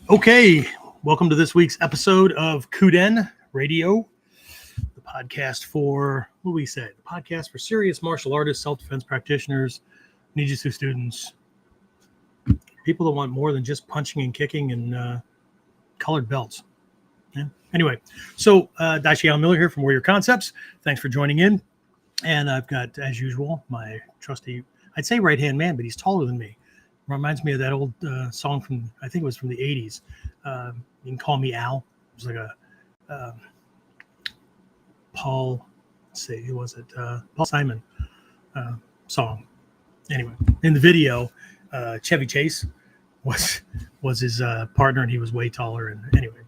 Okay, welcome to this week's episode of KUDEN Radio, the podcast for, what do we say? The podcast for serious martial artists, self-defense practitioners, Ninjutsu students, people that want more than just punching and kicking and colored belts. Yeah. Anyway, so dai-shihan Miller here from Warrior Concepts. Thanks for joining in. And I've got, as usual, my trusty, I'd say right-hand man, but he's taller than me. Reminds me of that old song from, I think it was from the 80s. You Can Call Me Al. It was like a Paul, let's see, who was it? Paul Simon song. Anyway, in the video, Chevy Chase was his partner, and he was way taller. And anyway,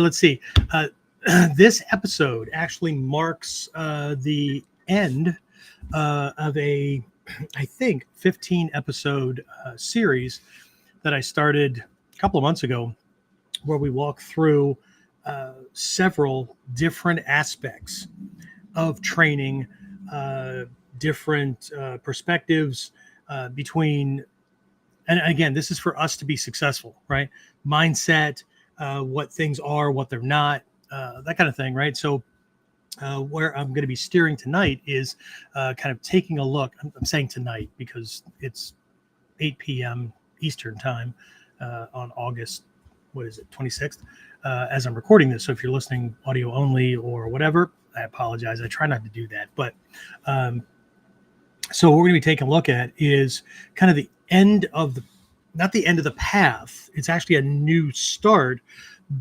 let's see. This episode actually marks the end of a, I think, 15 episode series that I started a couple of months ago, where we walk through several different aspects of training, different perspectives between, and again, this is for us to be successful, right? Mindset, what things are, what they're not, that kind of thing, right? So where I'm going to be steering tonight is kind of taking a look. I'm saying tonight because it's 8 p.m. Eastern time on August, 26th, as I'm recording this. So if you're listening audio only or whatever, I apologize. I try not to do that. But so what we're going to be taking a look at is kind of the end of the, not the end of the path. It's actually a new start,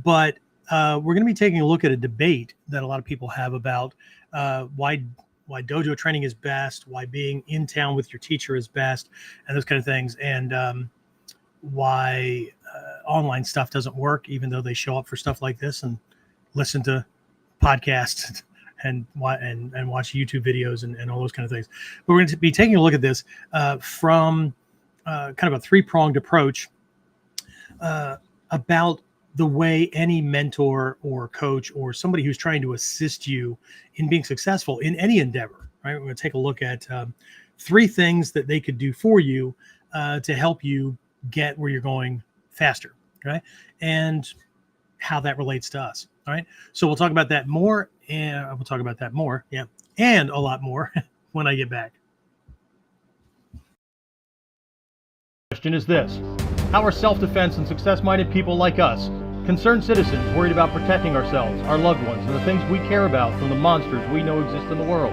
but we're going to be taking a look at a debate that a lot of people have about why dojo training is best, why being in town with your teacher is best, and those kind of things, and why online stuff doesn't work, even though they show up for stuff like this and listen to podcasts and watch YouTube videos and all those kind of things. But we're going to be taking a look at this from kind of a three-pronged approach about the way any mentor or coach or somebody who's trying to assist you in being successful in any endeavor, right? We're going to take a look at three things that they could do for you to help you get where you're going faster, right? And how that relates to us, all right? So we'll talk about that more, and and a lot more when I get back. Question is this: how are self-defense and success-minded people like us, concerned citizens worried about protecting ourselves, our loved ones, and the things we care about from the monsters we know exist in the world?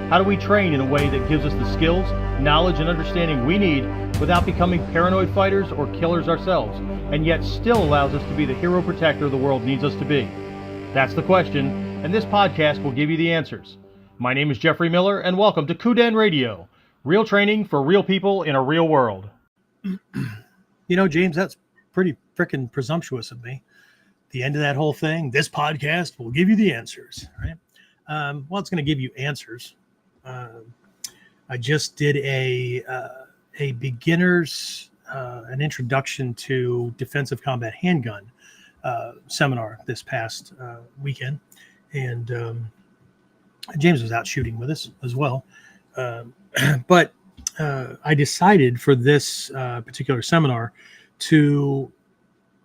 How do we train in a way that gives us the skills, knowledge, and understanding we need without becoming paranoid fighters or killers ourselves, and yet still allows us to be the hero protector the world needs us to be? That's the question, and this podcast will give you the answers. My name is Jeffrey Miller, and welcome to KUDEN Radio, real training for real people in a real world. You know, James, that's pretty freaking presumptuous of me. The end of that whole thing, this podcast will give you the answers, right? Well, it's going to give you answers. I just did a beginner's, an introduction to defensive combat handgun seminar this past weekend. And James was out shooting with us as well. But I decided for this particular seminar to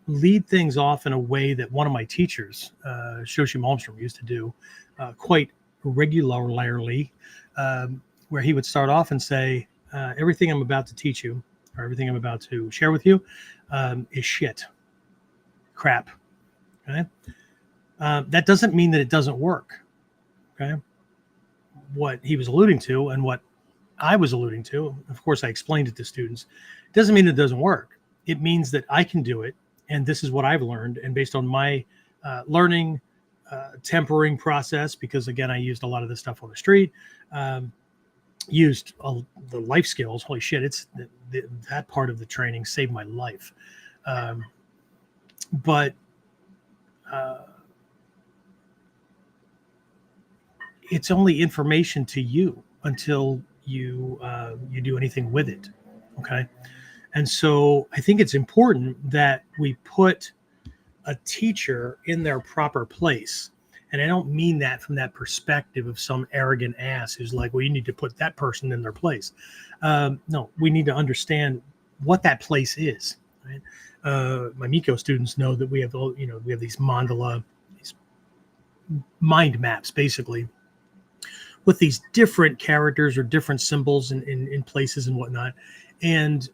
lead things off in a way that one of my teachers, Shoshi Malmstrom, used to do quite regularly, where he would start off and say, everything I'm about to teach you, or everything I'm about to share with you, is shit, crap. Okay, that doesn't mean that it doesn't work. Okay, what he was alluding to and what I was alluding to, of course, I explained it to students, doesn't mean it doesn't work. It means that I can do it, and this is what I've learned, and based on my learning, tempering process, because again, I used a lot of this stuff on the street, used the life skills. Holy shit, it's that part of the training saved my life. But it's only information to you until you do anything with it. Okay. And so I think it's important that we put a teacher in their proper place. And I don't mean that from that perspective of some arrogant ass who's like, well, you need to put that person in their place. No, we need to understand what that place is. Right? My Miko students know that we have these mandala, these mind maps, basically, with these different characters or different symbols in places and whatnot. And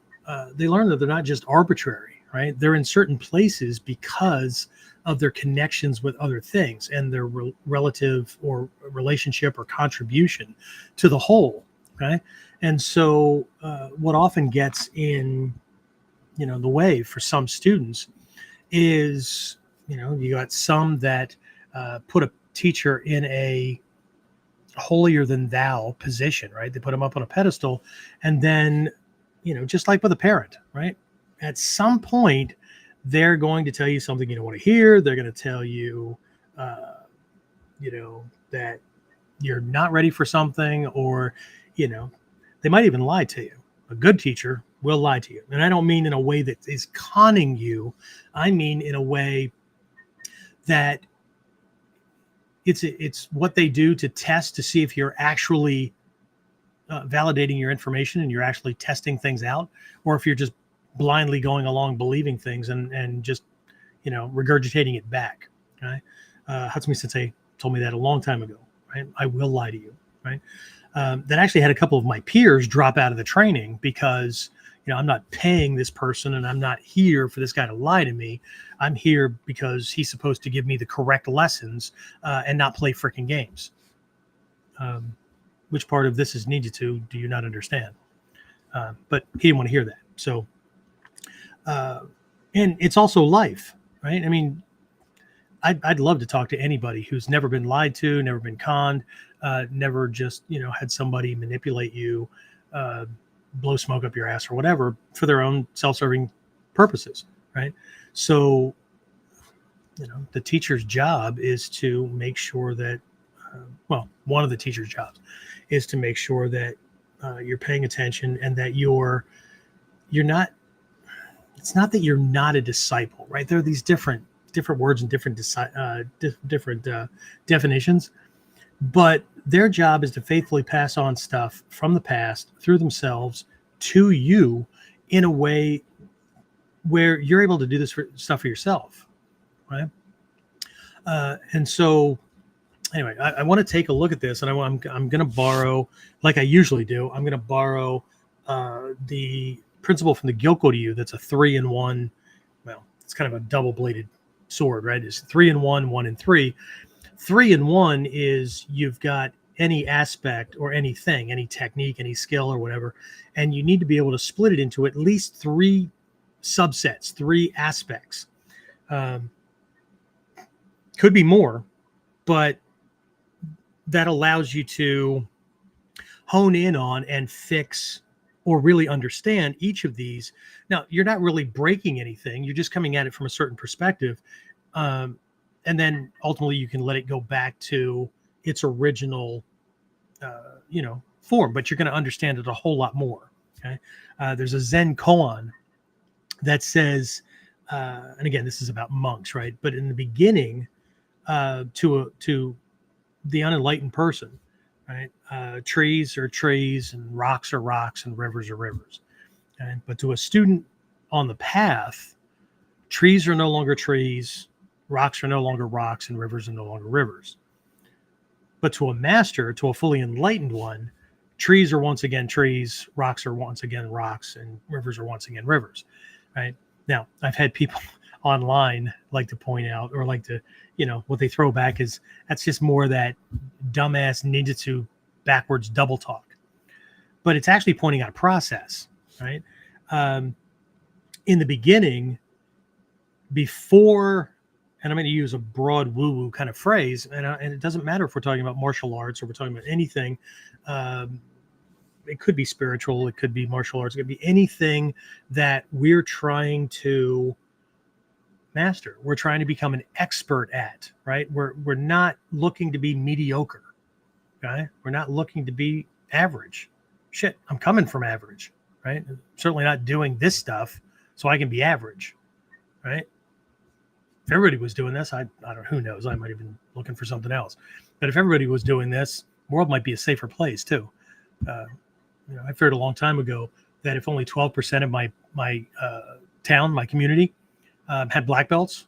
they learn that they're not just arbitrary, right? They're in certain places because of their connections with other things and their relative or relationship or contribution to the whole, right? And so what often gets in, the way for some students is, you got some that put a teacher in a holier than thou position, right? They put them up on a pedestal, and then, just like with a parent, right? At some point, they're going to tell you something you don't want to hear. They're going to tell you, that you're not ready for something, or, they might even lie to you. A good teacher will lie to you. And I don't mean in a way that is conning you. I mean in a way that it's what they do to test to see if you're actually validating your information and you're actually testing things out, or if you're just blindly going along believing things and just regurgitating it back. Right? Hatsumi Sensei told me that a long time ago. Right? I will lie to you. Right? That actually had a couple of my peers drop out of the training because I'm not paying this person and I'm not here for this guy to lie to me. I'm here because he's supposed to give me the correct lessons and not play freaking games. Which part of this is Ninjutsu do you not understand? But he didn't want to hear that. So, and it's also life, right? I mean, I'd love to talk to anybody who's never been lied to, never been conned, never just, had somebody manipulate you, blow smoke up your ass or whatever for their own self-serving purposes, right? So, the teacher's job is to make sure that, one of the teacher's jobs is to make sure that you're paying attention and that you're not, it's not that you're not a disciple, right? There are these different words and different definitions, but their job is to faithfully pass on stuff from the past through themselves to you in a way where you're able to do this stuff for yourself, right? And so, anyway, I want to take a look at this, and I'm going to borrow, like I usually do, I'm going to borrow the principle from the Gyokko-ryu. That's a 3-in-1. Well, it's kind of a double-bladed sword, right? It's 3-in-1, 1-in-3. 3-in-1 is you've got any aspect or anything, any technique, any skill or whatever, and you need to be able to split it into at least 3 subsets, 3 aspects. Could be more, but that allows you to hone in on and fix or really understand each of these. Now, you're not really breaking anything. You're just coming at it from a certain perspective. And then ultimately you can let it go back to its original, form, but you're going to understand it a whole lot more. Okay. There's a Zen koan that says, and again, this is about monks, right? But in the beginning, to the unenlightened person, right? Trees are trees and rocks are rocks and rivers are rivers. Okay? But to a student on the path, trees are no longer trees, rocks are no longer rocks, and rivers are no longer rivers. But to a master, to a fully enlightened one, trees are once again trees, rocks are once again rocks, and rivers are once again rivers, right? Now, I've had people online like to point out, or like to, what they throw back is that's just more of that dumbass ninjutsu backwards double talk. But it's actually pointing out a process, right? In the beginning, before, and I'm going to use a broad woo-woo kind of phrase, and it doesn't matter if we're talking about martial arts or we're talking about anything. It could be spiritual, it could be martial arts, it could be anything that we're trying to master. We're trying to become an expert at, right? We're not looking to be mediocre, okay? We're not looking to be average. Shit, I'm coming from average, right? I'm certainly not doing this stuff so I can be average, right? If everybody was doing this, I don't know, who knows? I might have been looking for something else. But if everybody was doing this, the world might be a safer place too. I feared a long time ago that if only 12% of my town, my community, had black belts,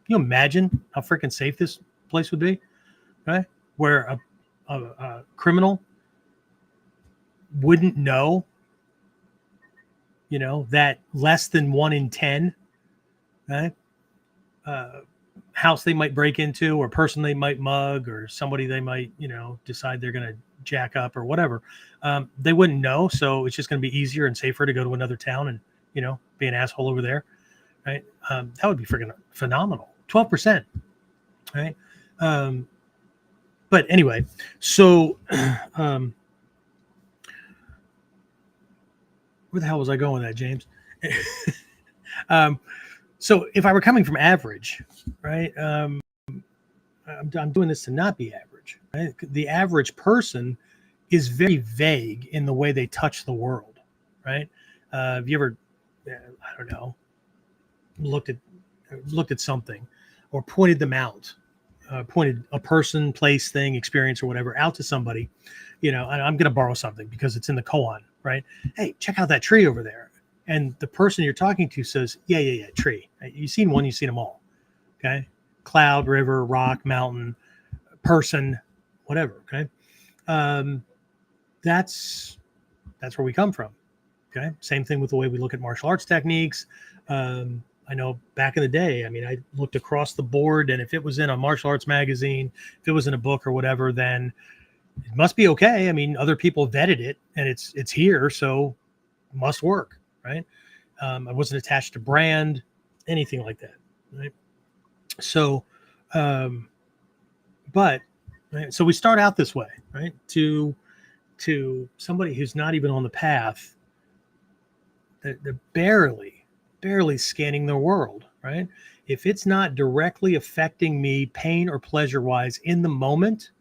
can you imagine how freaking safe this place would be? Right? Where a criminal wouldn't know, that less than 1 in 10, right? House they might break into, or person they might mug, or somebody they might, decide they're going to jack up or whatever. They wouldn't know. So it's just going to be easier and safer to go to another town and, be an asshole over there. Right. That would be freaking phenomenal. 12%. Right. But anyway, so, where the hell was I going with that, James? So if I were coming from average, right, I'm doing this to not be average, right? The average person is very vague in the way they touch the world, right? Have you ever, I don't know, looked at something or pointed them out, pointed a person, place, thing, experience, or whatever out to somebody, and I'm going to borrow something because it's in the koan, right? Hey, check out that tree over there. And the person you're talking to says, yeah, tree. You've seen one, you've seen them all. Okay. Cloud, river, rock, mountain, person, whatever. Okay. That's where we come from. Okay. Same thing with the way we look at martial arts techniques. I know back in the day, I looked across the board, and if it was in a martial arts magazine, if it was in a book or whatever, then it must be okay. Other people vetted it, and it's here, so it must work. Right. I wasn't attached to brand, anything like that. Right. So, right, so we start out this way, right? To somebody who's not even on the path, they're barely scanning their world, right? If it's not directly affecting me pain or pleasure wise in the moment,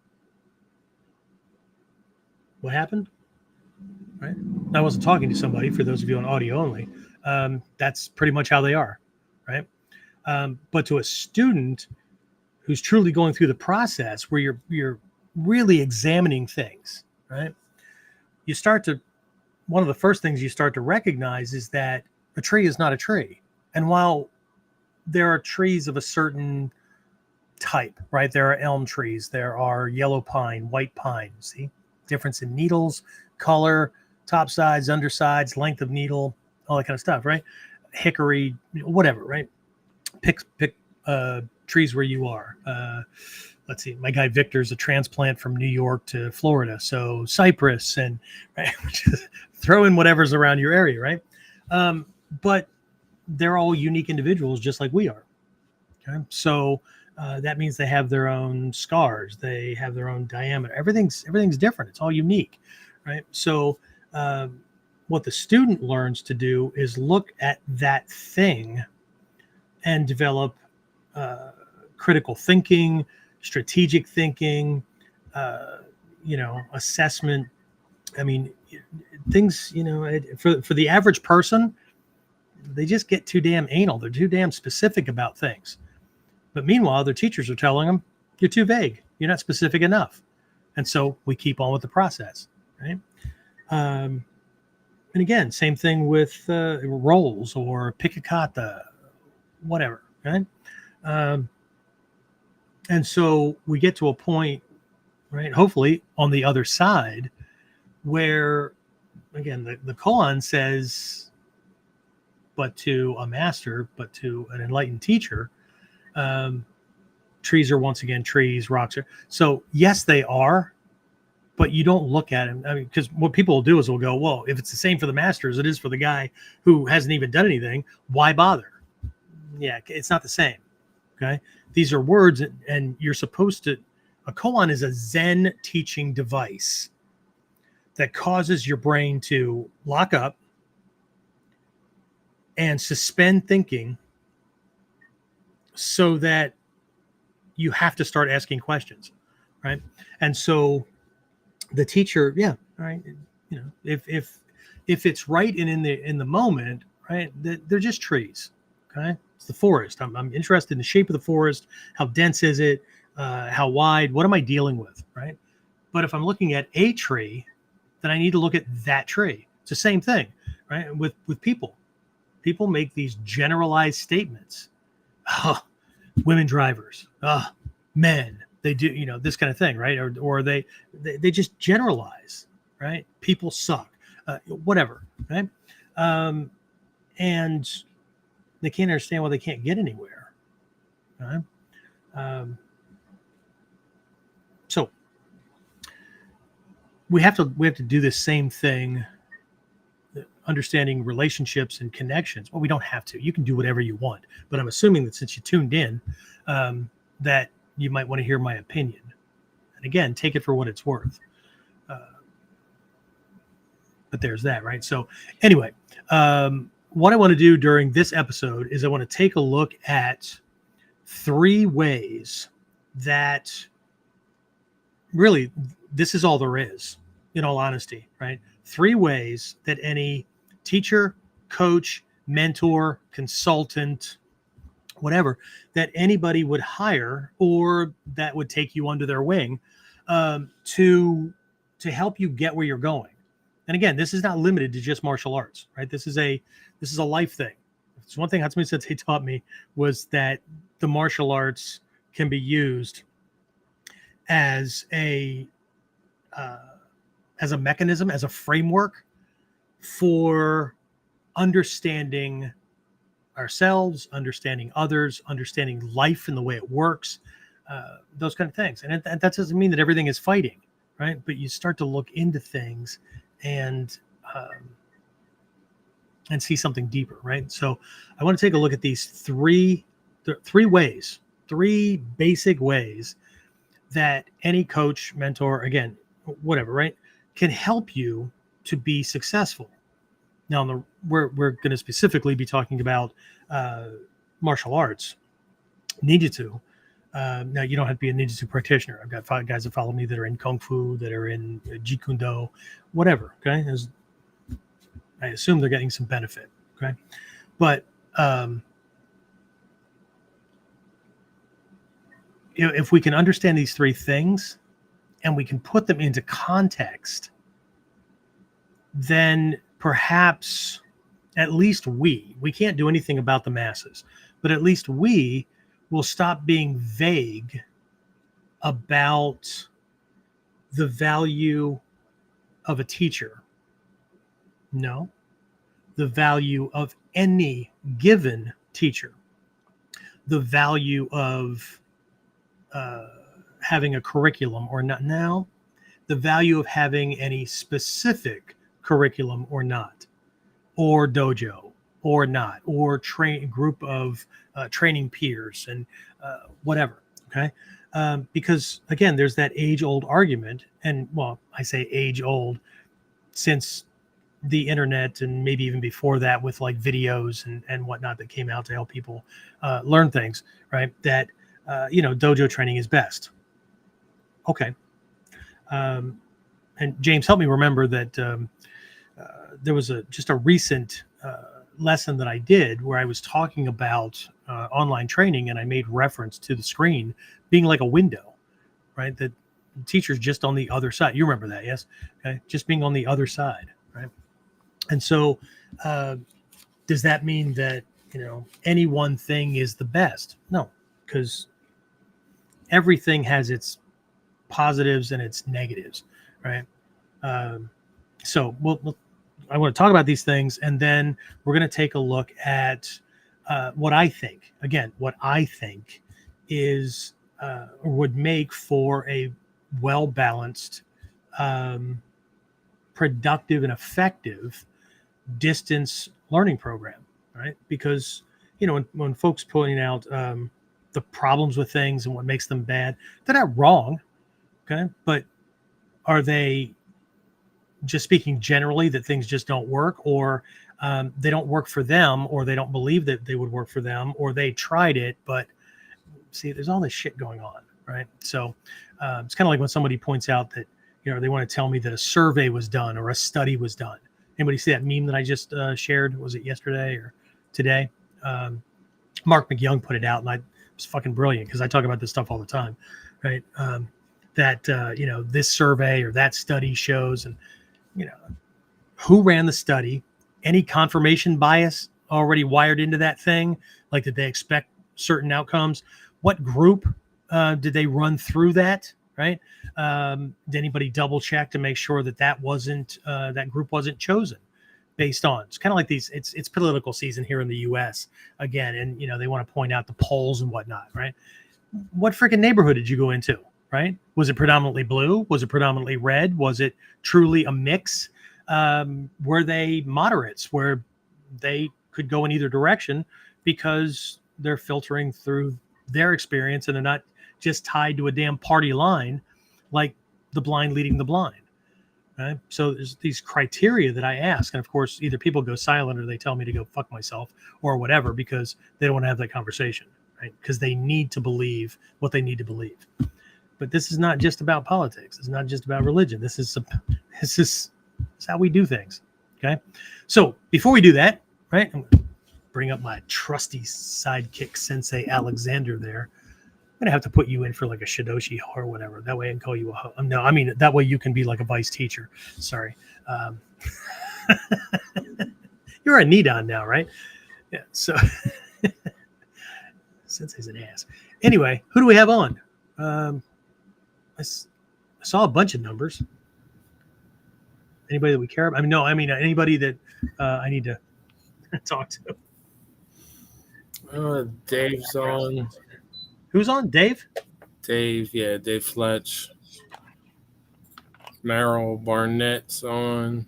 what happened? Right? I wasn't talking to somebody, for those of you on audio only. That's pretty much how they are, right? But to a student who's truly going through the process, where you're really examining things, right? One of the first things you start to recognize is that a tree is not a tree. And while there are trees of a certain type, right? There are elm trees, there are yellow pine, white pine. See, difference in needles, color, top sides, undersides, length of needle, all that kind of stuff, right? Hickory, whatever, right? Pick trees where you are. Let's see, my guy Victor's a transplant from New York to Florida, so cypress, and right, just throw in whatever's around your area, right? But they're all unique individuals, just like we are. Okay, so that means they have their own scars, they have their own diameter. Everything's different. It's all unique, right? So what the student learns to do is look at that thing and develop critical thinking, strategic thinking, assessment. Things, for the average person, they just get too damn anal. They're too damn specific about things. But meanwhile, their teachers are telling them, you're too vague. You're not specific enough. And so we keep on with the process, right? And again, same thing with roles or pikakata, whatever, right? And so we get to a point, right, hopefully on the other side, where, again, the koan says, but to a master, but to an enlightened teacher, trees are once again trees, rocks are. So yes, they are, but you don't look at them. Because what people will do is we'll go, well, if it's the same for the master as it is for the guy who hasn't even done anything, why bother? Yeah, it's not the same. Okay. These are words, and you're supposed to, a koan is a Zen teaching device that causes your brain to lock up and suspend thinking so that you have to start asking questions, right? And so the teacher, yeah, right, if it's right and in the moment, right, they're just trees, okay? It's the forest. I'm interested in the shape of the forest. How dense is it? How wide? What am I dealing with, right? But if I'm looking at a tree, then I need to look at that tree. It's the same thing. right? With people make these generalized statements. Oh, women drivers, men, they do, this kind of thing, right? Or they just generalize, right? People suck, whatever, right? And they can't understand why they can't get anywhere, right? So we have to do the same thing, understanding relationships and connections. Well, we don't have to. You can do whatever you want, but I'm assuming that since you tuned in, that you might want to hear my opinion. And again, take it for what it's worth. But there's that, right? So anyway, what I want to do during this episode is I want to take a look at 3 ways that really this is all there is, in all honesty, right? 3 ways that any teacher, coach, mentor, consultant, whatever, that anybody would hire or that would take you under their wing to help you get where you're going. And again, this is not limited to just martial arts, right? This is a life thing. It's one thing Hatsumi Sensei taught me, was that the martial arts can be used as a mechanism, as a framework for understanding ourselves, understanding others, understanding life and the way it works, those kind of things. And that doesn't mean that everything is fighting, right? But you start to look into things and see something deeper, right? So I want to take a look at these three ways, 3 basic ways that any coach, mentor, again, whatever, right, can help you to be successful. Now, we're going to specifically be talking about martial arts, ninjutsu. Now, you don't have to be a ninjutsu practitioner. I've got 5 guys that follow me that are in kung fu, that are in jeet kune do, whatever. Okay, I assume they're getting some benefit. Okay, but if we can understand these 3 things and we can put them into context, then perhaps at least we can't do anything about the masses, but at least we will stop being vague about the value of a teacher. No, the value of any given teacher, the value of having a curriculum or not. Now, the value of having any specific curriculum or not, or dojo or not, or group of training peers and whatever. Okay. Because again, there's that age-old argument, and well, I say age-old since the internet and maybe even before that, with like videos and whatnot that came out to help people learn things, right? That dojo training is best. Okay. And James, help me remember that there was just a recent lesson that I did where I was talking about online training, and I made reference to the screen being like a window, right? That the teacher's just on the other side. You remember that, yes? Okay, just being on the other side, right? And so, does that mean that any one thing is the best? No, because everything has its positives and its negatives, right? So I want to talk about these things, and then we're going to take a look at what I think is would make for a well-balanced, productive, and effective distance learning program, right? Because when folks pointing out the problems with things and what makes them bad, they're not wrong, okay? But are they just speaking generally that things just don't work, or they don't work for them, or they don't believe that they would work for them, or they tried it, but see, there's all this shit going on, right? So it's kind of like when somebody points out that they want to tell me that a survey was done or a study was done. Anybody see that meme that I just shared? Was it yesterday or today? Mark McYoung put it out, and it was fucking brilliant, because I talk about this stuff all the time, right? That this survey or that study shows, and who ran the study, any confirmation bias already wired into that thing? Like, did they expect certain outcomes? What group did they run through that? Right? Did anybody double check to make sure that that group wasn't chosen based on? It's kind of like these. It's political season here in the U.S. again, and they want to point out the polls and whatnot. Right? What freaking neighborhood did you go into? Right? Was it predominantly blue? Was it predominantly red? Was it truly a mix? Were they moderates where they could go in either direction because they're filtering through their experience and they're not just tied to a damn party line like the blind leading the blind? Right? So there's these criteria that I ask. And of course, either people go silent or they tell me to go fuck myself or whatever because they don't want to have that conversation, right? Because they need to believe what they need to believe. But this is not just about politics. It's not just about religion. This is how we do things. Okay. So before we do that, right, I'm going to bring up my trusty sidekick sensei Alexander there. I'm going to have to put you in for like a Shidoshi or whatever. That way I can call you no, I mean, that way you can be like a vice teacher. Sorry. You're a Nidan now, right? Yeah. So sensei's an ass. Anyway, who do we have on? I saw a bunch of numbers. Anybody that we care about? Anybody that I need to talk to. Dave's on. Who's on? Dave? Dave Fletch. Merrill Barnett's on.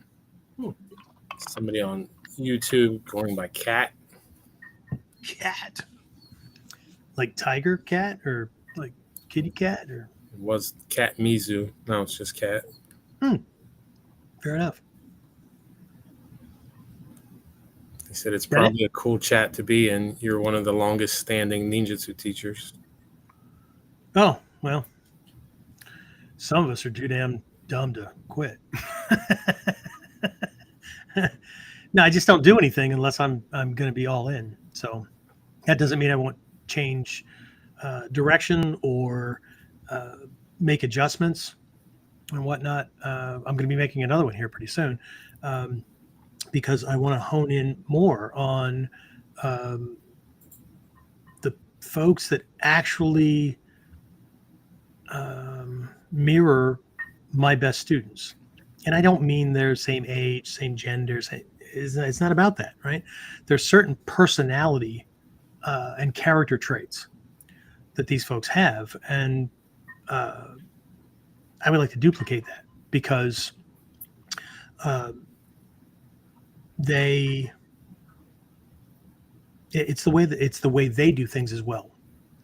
Somebody on YouTube going by Cat. Cat? Like Tiger Cat or like Kitty Cat? Or it was Cat Mizu. No, it's just Cat. Fair enough. He said it's probably a cool chat to be in. You're one of the longest standing ninjutsu teachers. Oh, well. Some of us are too damn dumb to quit. No, I just don't do anything unless I'm going to be all in. So that doesn't mean I won't change direction or make adjustments and whatnot. I'm going to be making another one here pretty soon because I want to hone in more on the folks that actually mirror my best students. And I don't mean they're same age, same gender. It's not about that, right? There's certain personality and character traits that these folks have. And I would like to duplicate that because it's the way they do things as well.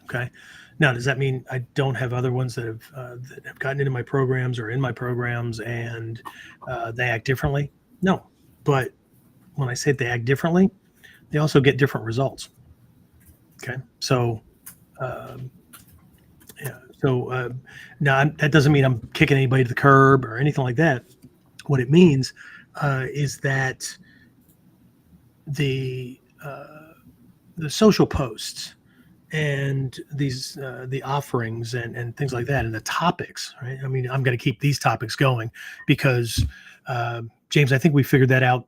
Okay. Now, does that mean I don't have other ones that have gotten into my programs or in my programs and they act differently? No, but when I say they act differently, they also get different results. Okay. So, now that doesn't mean I'm kicking anybody to the curb or anything like that. What it means is that the social posts and these the offerings and things like that and the topics, right? I mean, I'm going to keep these topics going because James, I think we figured that out.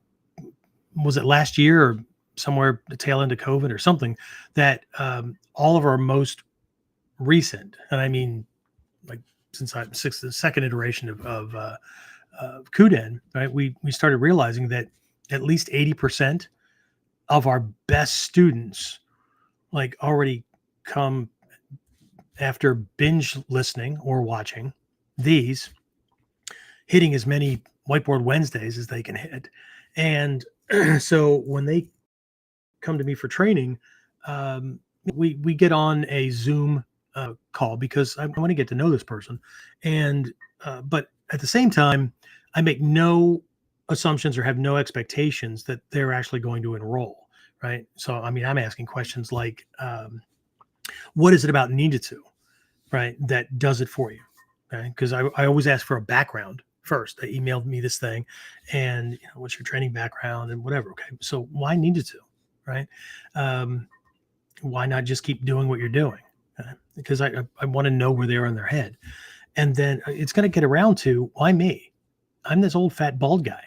Was it last year or somewhere the tail end of COVID or something that all of our most recent, and I mean, like since the second iteration of KUDEN, right? We started realizing that at least 80% of our best students, like, already come after binge listening or watching these, hitting as many Whiteboard Wednesdays as they can hit, and so when they come to me for training, we get on a Zoom call because I want to get to know this person, and but at the same time, I make no assumptions or have no expectations that they're actually going to enroll, right? So I mean, I'm asking questions like, what is it about ninjutsu, right, that does it for you? Okay, because I always ask for a background first. They emailed me this thing, and what's your training background and whatever. Okay, so why ninjutsu, right? Why not just keep doing what you're doing? Because I want to know where they are in their head. And then it's going to get around to, why me? I'm this old fat bald guy,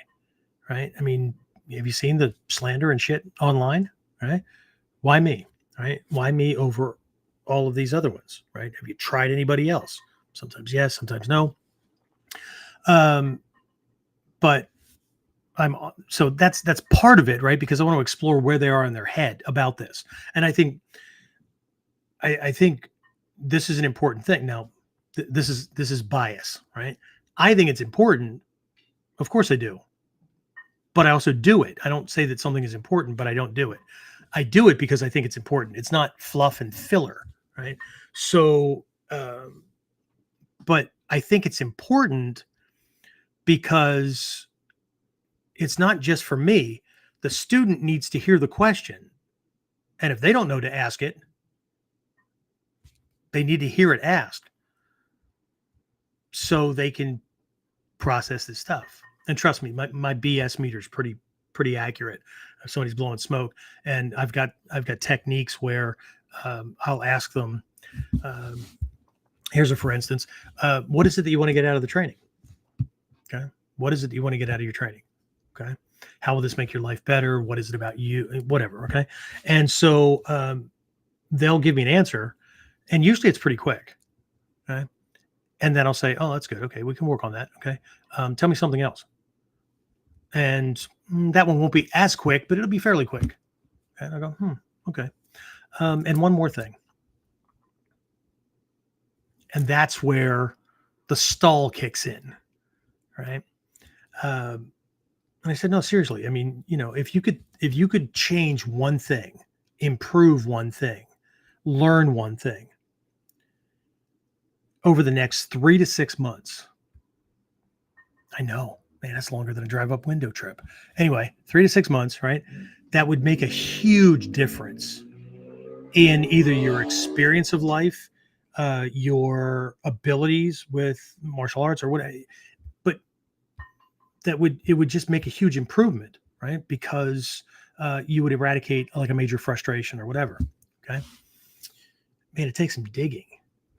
right? I mean, have you seen the slander and shit online? Right? Why me? Right? Why me over all of these other ones? Right? Have you tried anybody else? Sometimes yes, sometimes no. But so that's part of it, right? Because I want to explore where they are in their head about this, and I think this is an important thing. Now, this is bias, right? I think it's important. Of course, I do, but I also do it. I don't say that something is important, but I don't do it. I do it because I think it's important. It's not fluff and filler, right? So, but I think it's important because it's not just for me. The student needs to hear the question. And if they don't know to ask it, they need to hear it asked so they can process this stuff. And trust me, my BS meter is pretty accurate. If somebody's blowing smoke, and I've got techniques where I'll ask them. Here's a for instance. What is it that you want to get out of the training? Okay. What is it that you want to get out of your training? Okay. How will this make your life better? What is it about you? Whatever. Okay. And so they'll give me an answer, and usually it's pretty quick. Okay. And then I'll say, oh, that's good. Okay. We can work on that. Okay. Tell me something else. And that one won't be as quick, but it'll be fairly quick. And I go, okay. And one more thing. And that's where the stall kicks in. Right. And I said, no, seriously. I mean, if you could change one thing, improve one thing, learn one thing over the next 3 to 6 months. I know, man, that's longer than a drive up window trip. Anyway, 3 to 6 months, right? That would make a huge difference in either your experience of life, your abilities with martial arts or whatever. But it would just make a huge improvement, right? Because you would eradicate like a major frustration or whatever. Okay. Man, it takes some digging.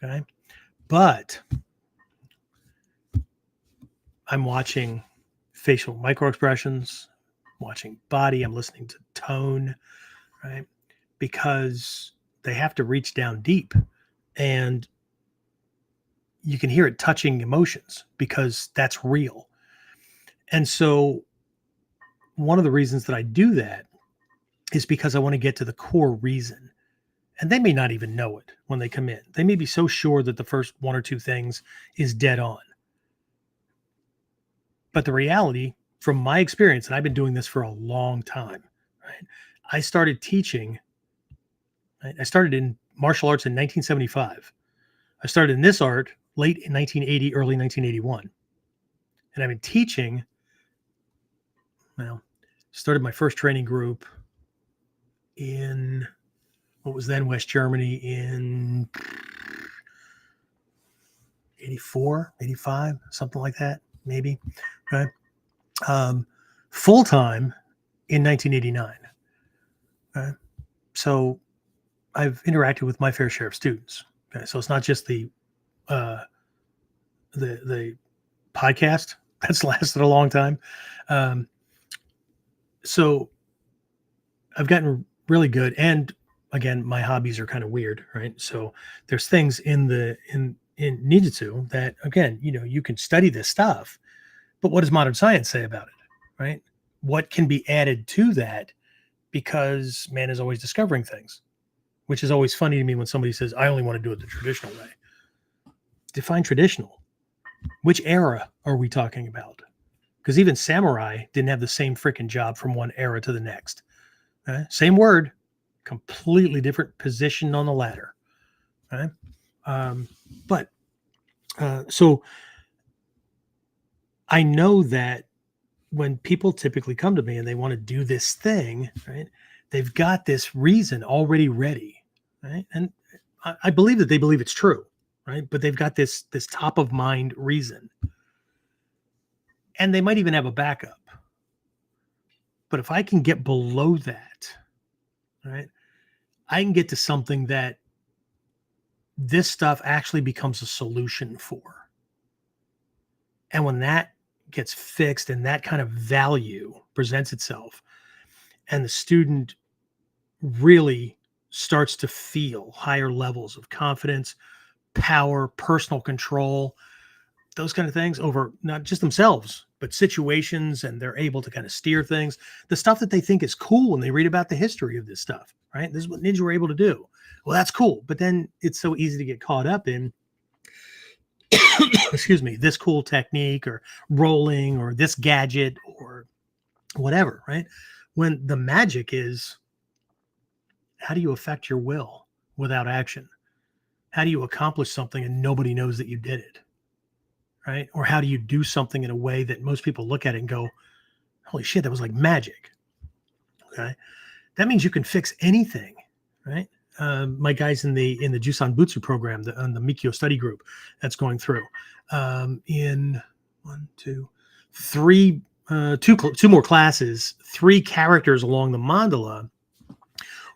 Okay. But I'm watching facial microexpressions, watching body, I'm listening to tone, right? Because they have to reach down deep, and you can hear it touching emotions because that's real. And so one of the reasons that I do that is because I want to get to the core reason. And they may not even know it when they come in. They may be so sure that the first one or two things is dead on. But the reality, from my experience, and I've been doing this for a long time, right? I started teaching, right? I started in martial arts in 1975. I started in this art late in 1980, early 1981. And I've been teaching, started my first training group in what was then West Germany in 84, 85, something like that, maybe. Right. Full-time in 1989. Okay. So I've interacted with my fair share of students. Okay. So it's not just the podcast that's lasted a long time. So I've gotten really good. And again, my hobbies are kind of weird, right? So there's things in Ninjutsu that, again, you can study this stuff, but what does modern science say about it, right? What can be added to that? Because man is always discovering things, which is always funny to me when somebody says, I only want to do it the traditional way. Define traditional. Which era are we talking about? Because even samurai didn't have the same freaking job from one era to the next. Okay? Same word, completely different position on the ladder. Okay? So I know that when people typically come to me and they want to do this thing, right, they've got this reason already ready, right? And I believe that they believe it's true, right? But they've got this top of mind reason. And they might even have a backup. But if I can get below that, right, I can get to something that this stuff actually becomes a solution for. And when that gets fixed and that kind of value presents itself, and the student really starts to feel higher levels of confidence, power, personal control, those kind of things over not just themselves, but situations, and they're able to kind of steer things, the stuff that they think is cool when they read about the history of this stuff, right? This is what ninja were able to do. Well, that's cool. But then it's so easy to get caught up in, excuse me, this cool technique or rolling or this gadget or whatever, right? When the magic is, how do you affect your will without action? How do you accomplish something and nobody knows that you did it? Right? Or how do you do something in a way that most people look at it and go, holy shit, that was like magic. Okay. That means you can fix anything, right? My guys in the Jusan Butsu program, on the Mikyo study group that's going through, in two more classes, 3 characters along the mandala,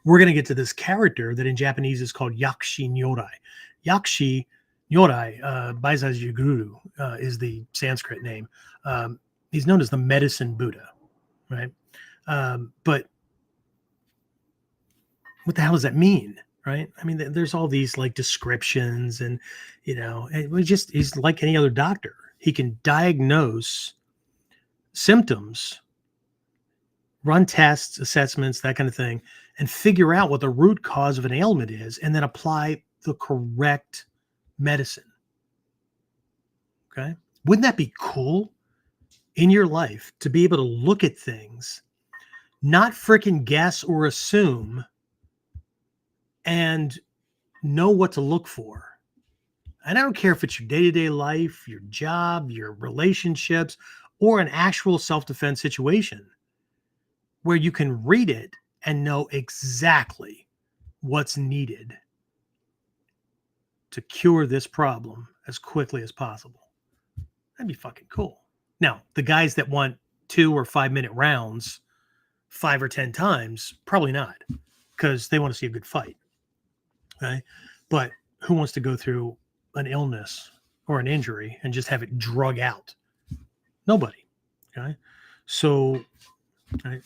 we're going to get to this character that in Japanese is called Yakshi Nyorai. Yakshi Nyorai, Baizaji Guru, is the Sanskrit name. He's known as the medicine Buddha, right? But what the hell does that mean, right? I mean, there's all these like descriptions, and he's like any other doctor. He can diagnose symptoms, run tests, assessments, that kind of thing, and figure out what the root cause of an ailment is, and then apply the correct medicine. Okay. Wouldn't that be cool in your life to be able to look at things, not freaking guess or assume, and know what to look for? And I don't care if it's your day-to-day life, your job, your relationships, or an actual self-defense situation where you can read it and know exactly what's needed to cure this problem as quickly as possible. That'd be fucking cool. Now, the guys that want 2 or 5 minute rounds 5 or 10 times, probably not, because they want to see a good fight. Okay. But who wants to go through an illness or an injury and just have it drug out? Nobody. Okay. So, right.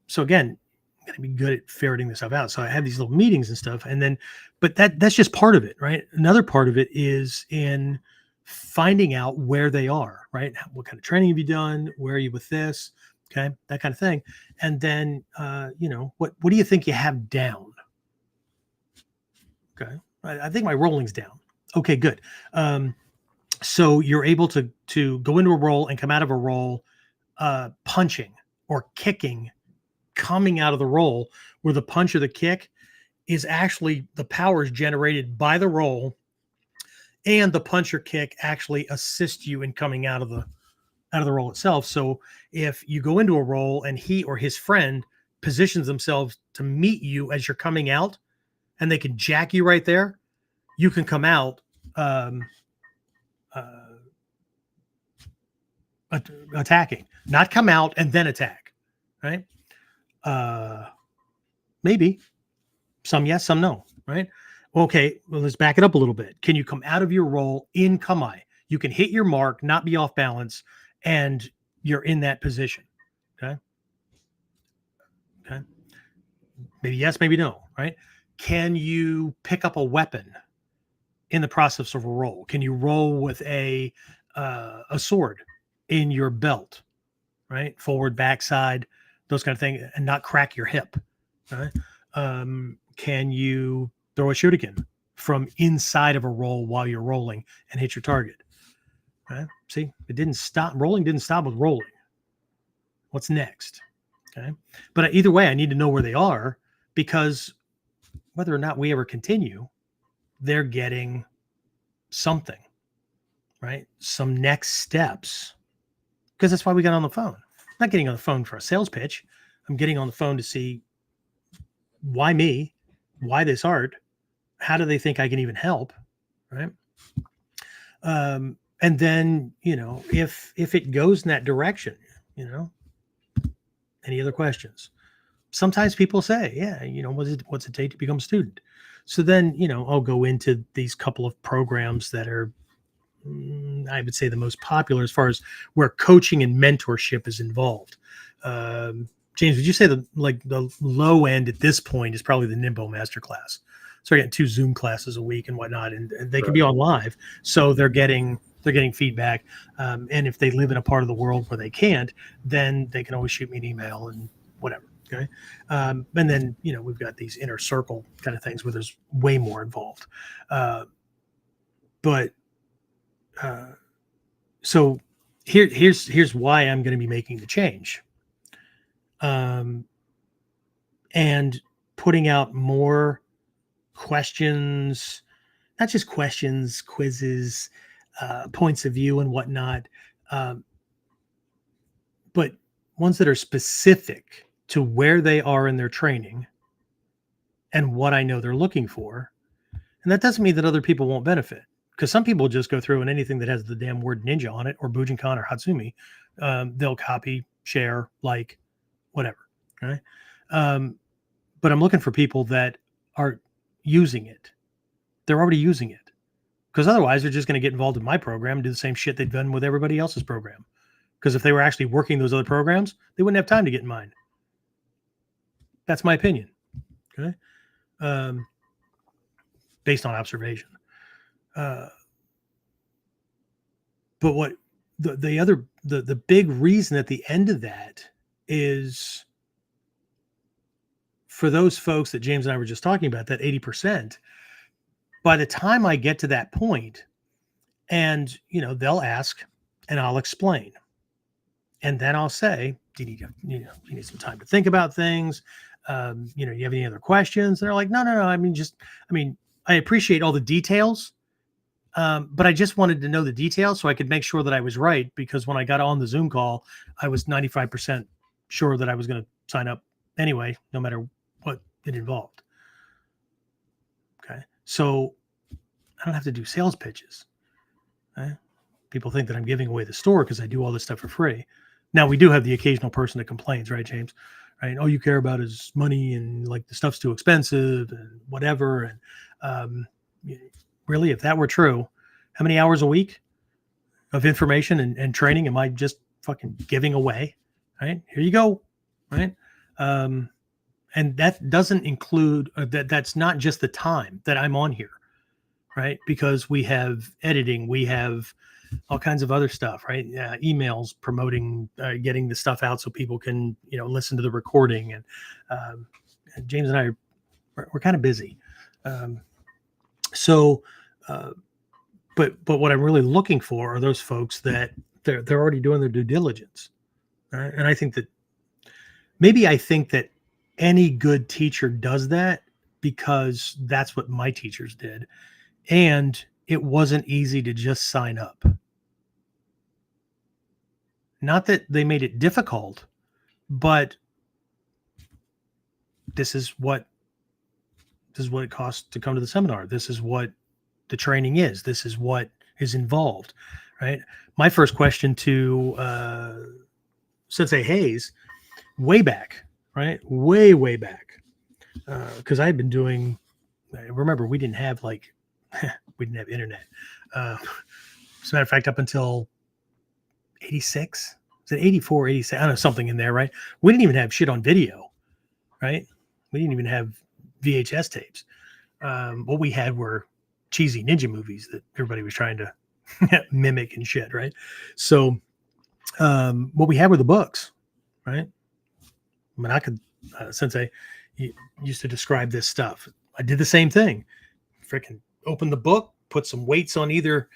So again, I'm gonna be good at ferreting this stuff out. So I have these little meetings and stuff, and then, but that's just part of it, right? Another part of it is in finding out where they are, right? What kind of training have you done? Where are you with this? Okay, that kind of thing. And then, what do you think you have down? Okay, I think my rolling's down. Okay, good. So you're able to go into a roll and come out of a roll, punching or kicking, coming out of the roll, where the punch or the kick is actually the power is generated by the roll, and the punch or kick actually assists you in coming out of the roll itself. So if you go into a roll and he or his friend positions themselves to meet you as you're coming out, and they can jack you right there, you can come out attacking, not come out and then attack, right? Maybe some yes, some no, right? Okay, well, let's back it up a little bit. Can you come out of your roll in kamae? You can hit your mark, not be off balance, and you're in that position. Okay. Maybe yes, maybe no, right? Can you pick up a weapon in the process of a roll? Can you roll with a sword in your belt, right? Forward, backside, those kind of things, and not crack your hip, right? Can you throw a shuriken from inside of a roll while you're rolling and hit your target? Right? See, it didn't stop. Rolling didn't stop with rolling. What's next? Okay. But either way, I need to know where they are, because whether or not we ever continue, they're getting something, right? Some next steps, because that's why we got on the phone. I'm not getting on the phone for a sales pitch. I'm getting on the phone to see why me, why this art, how do they think I can even help, right? And then, if it goes in that direction, any other questions? Sometimes people say, yeah, what's it take to become a student? So then, I'll go into these couple of programs that are I would say the most popular as far as where coaching and mentorship is involved. James, would you say the low end at this point is probably the Nimbo Masterclass? So they're getting 2 Zoom classes a week and whatnot, and they can be on live, so they're getting feedback. And if they live in a part of the world where they can't, then they can always shoot me an email and whatever. Okay, and then we've got these inner circle kind of things where there's way more involved. So here's why I'm going to be making the change. And putting out more questions, not just questions, quizzes, points of view and whatnot, but ones that are specific to where they are in their training and what I know they're looking for. And that doesn't mean that other people won't benefit, because some people just go through and anything that has the damn word ninja on it or Bujinkan or Hatsumi, they'll copy, share, like, whatever. Right. But I'm looking for people that are using it. They're already using it, because otherwise they're just going to get involved in my program and do the same shit they've done with everybody else's program. Because if they were actually working those other programs, they wouldn't have time to get in mine. That's my opinion. Okay. Based on observation. But what the big reason at the end of that is, for those folks that James and I were just talking about, that 80%, by the time I get to that point, and they'll ask and I'll explain, and then I'll say, do you need some time to think about things? You have any other questions? And they're like, no. I appreciate all the details, but I just wanted to know the details so I could make sure that I was right, because when I got on the Zoom call, I was 95% sure that I was going to sign up anyway, no matter what it involved. Okay. So I don't have to do sales pitches. Okay? People think that I'm giving away the store because I do all this stuff for free. Now, we do have the occasional person that complains, right, James? Right? All you care about is money, and like the stuff's too expensive and whatever. And really, if that were true, how many hours a week of information and training am I just fucking giving away? Right? Here you go. Right? And that doesn't include that's not just the time that I'm on here, right? Because we have editing, we have all kinds of other stuff, right? Emails promoting, getting the stuff out so people can, listen to the recording. And James and I, we're kind of busy. But what I'm really looking for are those folks that they're already doing their due diligence. Right? And I think that any good teacher does that, because that's what my teachers did. And it wasn't easy to just sign up. Not that they made it difficult, but this is what it costs to come to the seminar. This is what the training is. This is what is involved, right? My first question to Sensei Hayes, way back, right? Way back. Because I had been doing, remember, we didn't have internet. As a matter of fact, up until 86, is it 84, 86? I don't know, something in there, right? We didn't even have shit on video, right? We didn't even have VHS tapes. What we had were cheesy ninja movies that everybody was trying to mimic and shit, right? So what we had were the books, right? I mean, I could, Sensei used to describe this stuff. I did the same thing. Freaking open the book, put some weights on either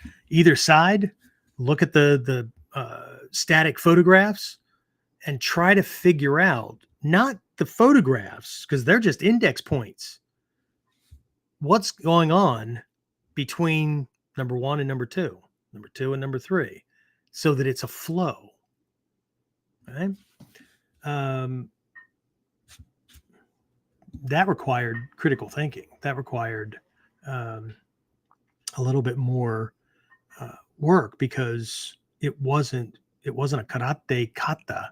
side, look at the static photographs, and try to figure out, not the photographs, because they're just index points, what's going on between number 1 and number 2 and number 3, so that it's a flow. Right? That required critical thinking. That required a little bit more work, because it wasn't a karate kata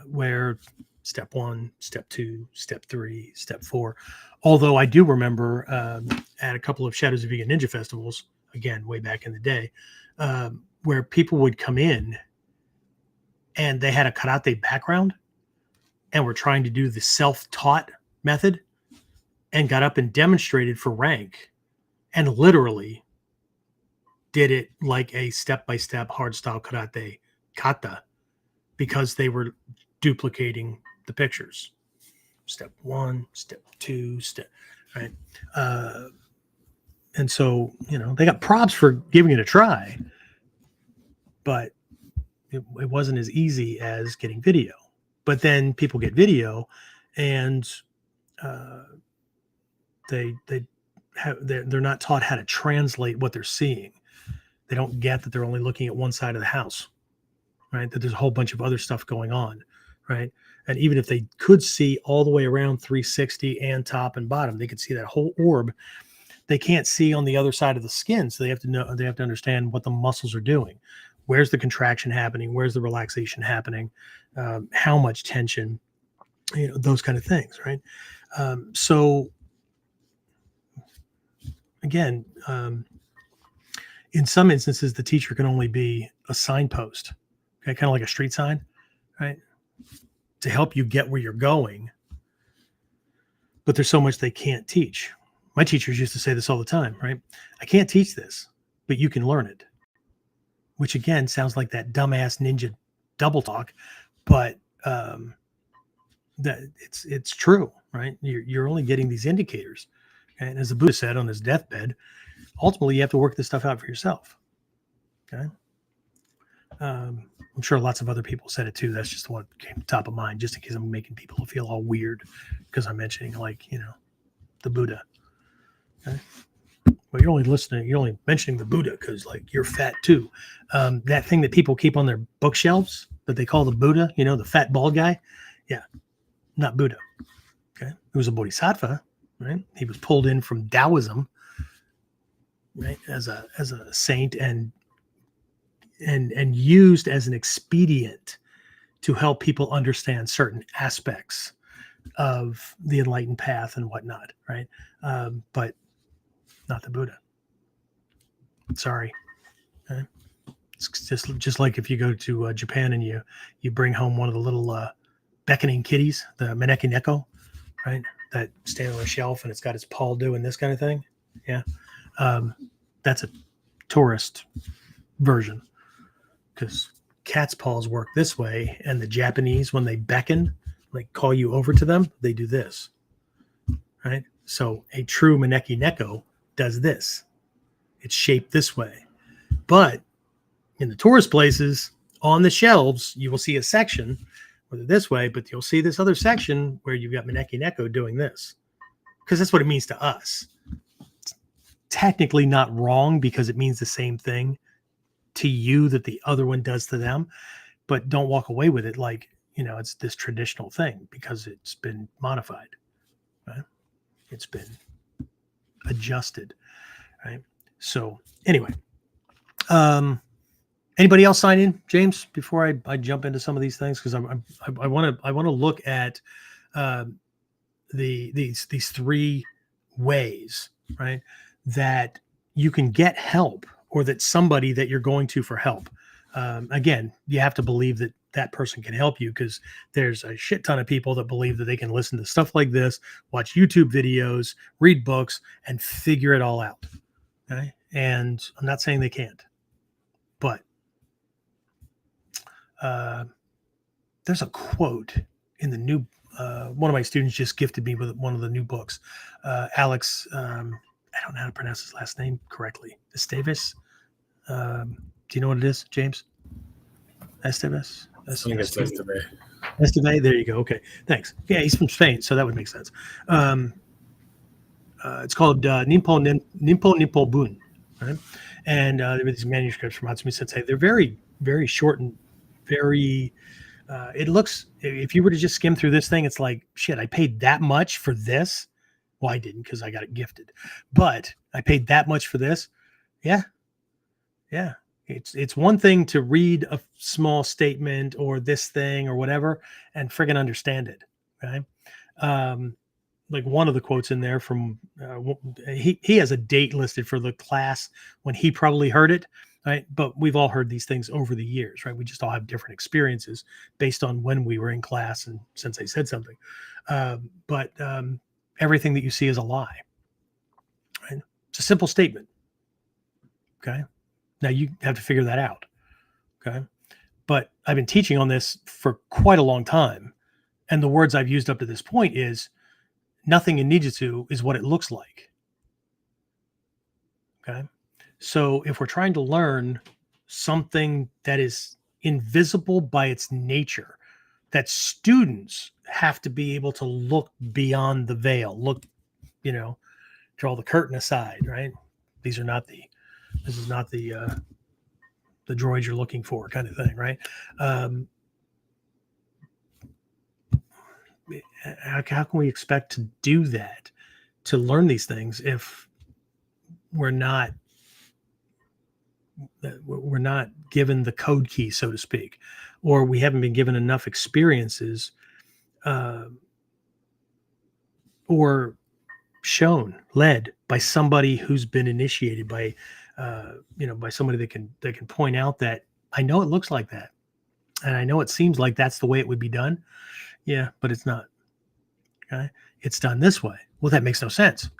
where step 1, step 2, step 3, step 4. Although I do remember at a couple of Shadows of Vegan Ninja festivals again, way back in the day, where people would come in and they had a karate background and were trying to do the self-taught method and got up and demonstrated for rank and literally did it like a step-by-step hard-style karate kata because they were duplicating the pictures. Step 1, step 2, right? And so, they got props for giving it a try, but it wasn't as easy as getting video. But then people get video and they're not taught how to translate what they're seeing. They don't get that they're only looking at one side of the house, right? That there's a whole bunch of other stuff going on, right? And even if they could see all the way around 360 and top and bottom, they could see that whole orb. They can't see on the other side of the skin. So they have to understand what the muscles are doing. Where's the contraction happening? Where's the relaxation happening? How much tension, those kind of things, right? So again, in some instances, the teacher can only be a signpost, okay, kind of like a street sign, right, to help you get where you're going. But there's so much they can't teach. My teachers used to say this all the time, right? I can't teach this, but you can learn it. Which again sounds like that dumbass ninja double talk, but that it's true, right? You're only getting these indicators, and as the Buddha said on his deathbed, ultimately you have to work this stuff out for yourself. Okay, I'm sure lots of other people said it too. That's just what came top of mind, just in case I'm making people feel all weird because I'm mentioning the Buddha. Okay. Well, you're only mentioning the Buddha because you're fat too. That thing that people keep on their bookshelves that they call the Buddha, the fat bald guy. Yeah, not Buddha. Okay. It was a bodhisattva, right? He was pulled in from Taoism, right? As a saint and used as an expedient to help people understand certain aspects of the enlightened path and whatnot, right? But not the Buddha. Sorry. Okay. It's just like if you go to Japan and you bring home one of the little beckoning kitties, the maneki neko, right? That stand on a shelf and it's got its paw doing this kind of thing. Yeah. That's a tourist version because cat's paws work this way. And the Japanese, when they beckon, call you over to them, they do this, right? So a true maneki neko does this. It's shaped this way. But in the tourist places on the shelves, you will see a section where they're this way, but you'll see this other section where you've got maneki neko doing this because that's what it means to us. It's technically not wrong because it means the same thing to you that the other one does to them, but don't walk away with it like, it's this traditional thing because it's been modified, right? It's been adjusted, right? So anyway, anybody else sign in, James, before I jump into some of these things? Because I want to look at these three ways, right, that you can get help or that somebody that you're going to for help. Again, you have to believe that person can help you because there's a shit ton of people that believe that they can listen to stuff like this, watch YouTube videos, read books, and figure it all out. Okay. And I'm not saying they can't, but there's a quote in the new, one of my students just gifted me with one of the new books. Alex, I don't know how to pronounce his last name correctly. Esteves. Do you know what it is, James? Esteves? I think it's Esteve. Esteve, there you go. Okay, thanks. Yeah, he's from Spain, so that would make sense. It's called Nimpo Bun, right? And there were these manuscripts from Hatsumi Sensei. They're very, very short and very. It looks. If you were to just skim through this thing, it's like shit. I paid that much for this. Well, I didn't because I got it gifted, but I paid that much for this. Yeah. It's one thing to read a small statement or this thing or whatever and friggin' understand it. Okay. like one of the quotes in there from he has a date listed for the class when he probably heard it, right? But we've all heard these things over the years, right? We just all have different experiences based on when we were in class and since they said something. But everything that you see is a lie, right? It's a simple statement. Okay. Now you have to figure that out. Okay. But I've been teaching on this for quite a long time. And the words I've used up to this point is nothing in Ninjutsu is what it looks like. Okay. So if we're trying to learn something that is invisible by its nature, that students have to be able to look beyond the veil, look, draw the curtain aside, right? This is not the droid you're looking for kind of thing, right? How can we expect to do that, to learn these things, if we're not given the code key, so to speak, or we haven't been given enough experiences or led by somebody who's been initiated by by somebody that can point out that I know it looks like that, and I know it seems like that's the way it would be done. Yeah, but it's not. Okay, it's done this way. Well, that makes no sense,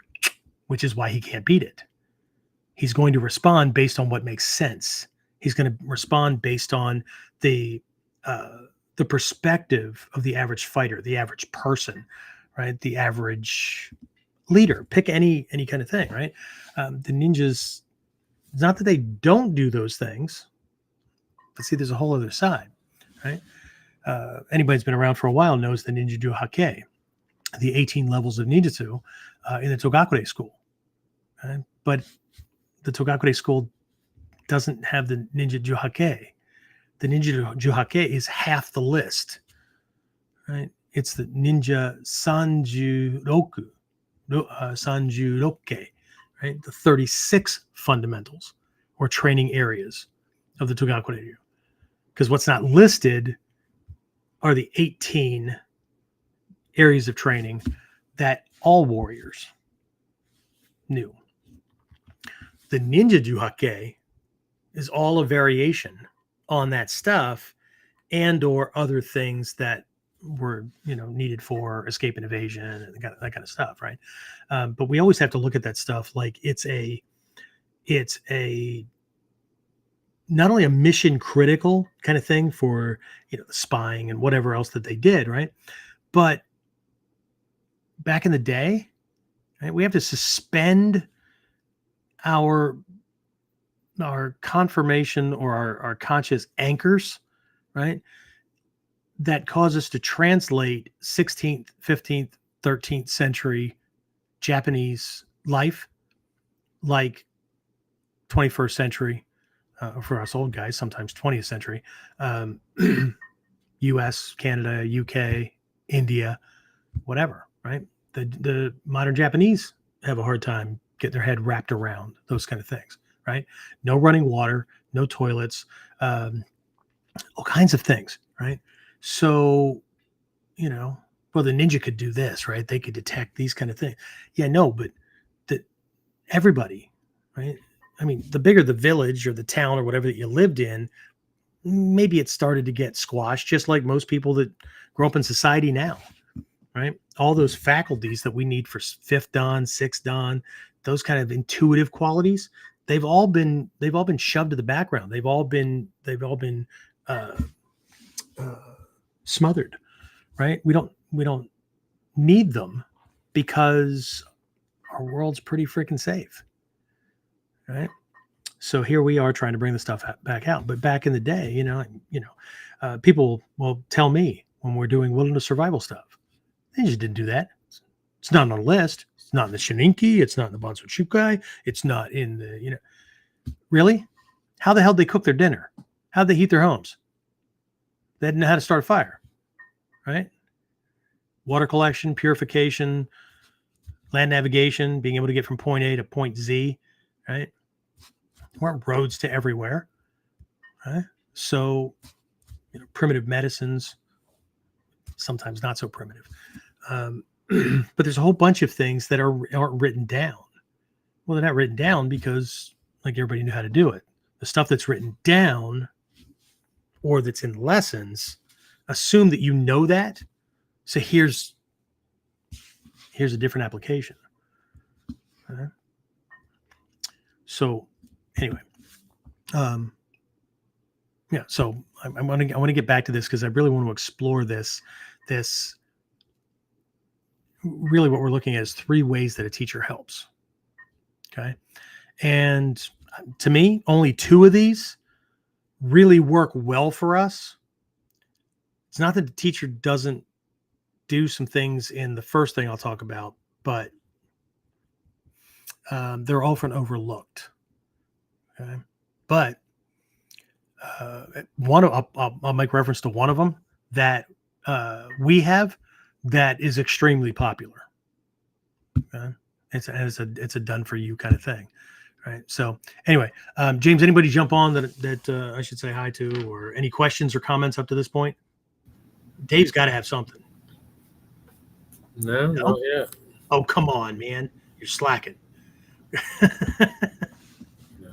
which is why he can't beat it. He's going to respond based on what makes sense. He's going to respond based on the perspective of the average fighter, the average person, right? The average leader. Pick any kind of thing, right? The ninjas, it's not that they don't do those things, but see, there's a whole other side, right? Anybody who's been around for a while knows the Ninjutsu Hake, the 18 levels of ninjutsu in the Togakure school. Okay? But the Togakure school doesn't have the Ninjutsu Hake. The Ninjutsu Hake is half the list, right? It's the Ninja Sanjuroku, Sanjuroke, right? The 36 fundamentals or training areas of the Togakure. Because what's not listed are the 18 areas of training that all warriors knew. The Ninjutsu Hake is all a variation on that stuff and or other things that were needed for escape and evasion and that kind of stuff, right? But we always have to look at that stuff like it's a not only a mission critical kind of thing for the spying and whatever else that they did, right? But back in the day, right, we have to suspend our confirmation or our conscious anchors, right, that cause us to translate 16th, 15th, 13th century Japanese life like 21st century, for us old guys, sometimes 20th century, US, Canada, UK, India, whatever, right? The modern Japanese have a hard time getting their head wrapped around those kind of things, right? No running water, no toilets, all kinds of things, right? So, well, the ninja could do this, right? They could detect these kind of things. Yeah, no, but everybody, right? I mean, the bigger the village or the town or whatever that you lived in, maybe it started to get squashed, just like most people that grow up in society now, right? All those faculties that we need for fifth dan, sixth dan, those kind of intuitive qualities, they've all been shoved to the background. They've all been smothered, right? We don't need them because our world's pretty freaking safe, right? So here we are trying to bring the stuff back out. But back in the day, people will tell me when we're doing wilderness survival stuff, they just didn't do that. It's not on a list. It's not in the Shininki. It's not in the Bansutsukai. It's not in the, really? How the hell did they cook their dinner? How'd they heat their homes? They didn't know how to start a fire, right? Water collection, purification, land navigation, being able to get from point A to point Z, right? There weren't roads to everywhere, right? So, primitive medicines, sometimes not so primitive. but there's a whole bunch of things that aren't written down. Well, they're not written down because like everybody knew how to do it. The stuff that's written down or that's in lessons, assume that you know that. So here's a different application. So anyway, yeah. So I want to get back to this because I really want to explore this. Really, what we're looking at is 3 ways that a teacher helps. Okay, and to me, only 2 of these really work well for us. It's not that the teacher doesn't do some things in the first thing I'll talk about, but they're often overlooked. Okay, but I'll make reference to one of them that we have that is extremely popular. Okay? It's a done for you kind of thing, right? So anyway, James, anybody jump on that I should say hi to, or any questions or comments up to this point? Dave's got to have something. No, not yet. Oh, come on, man, you're slacking. No.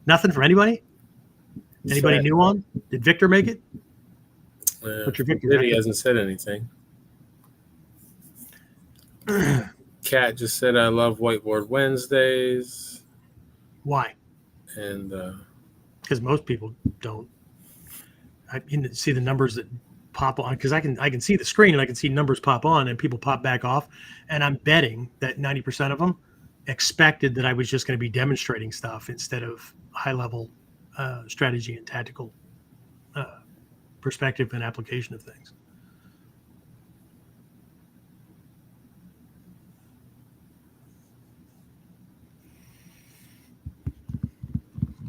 Nothing from anybody. Anybody new on? Did Victor make it? What's your Victor? He hasn't said anything. Kat just said, I love Whiteboard Wednesdays. Why? And because most people don't. I can see the numbers that pop on because I can see the screen and I can see numbers pop on and people pop back off. And I'm betting that 90% of them expected that I was just going to be demonstrating stuff instead of high level strategy and tactical perspective and application of things.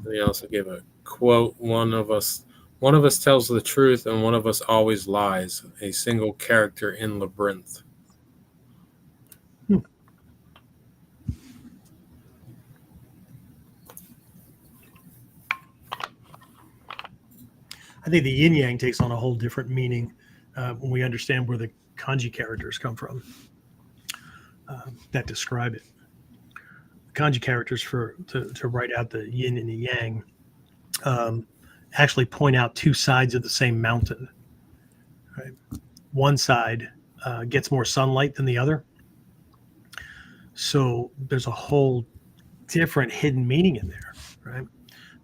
They also give a quote: one of us tells the truth and one of us always lies. A single character in Labyrinth. I think the yin yang takes on a whole different meaning when we understand where the kanji characters come from that describe it. The kanji characters to write out the yin and the yang actually point out 2 sides of the same mountain. Right? One side gets more sunlight than the other. So there's a whole different hidden meaning in there, right?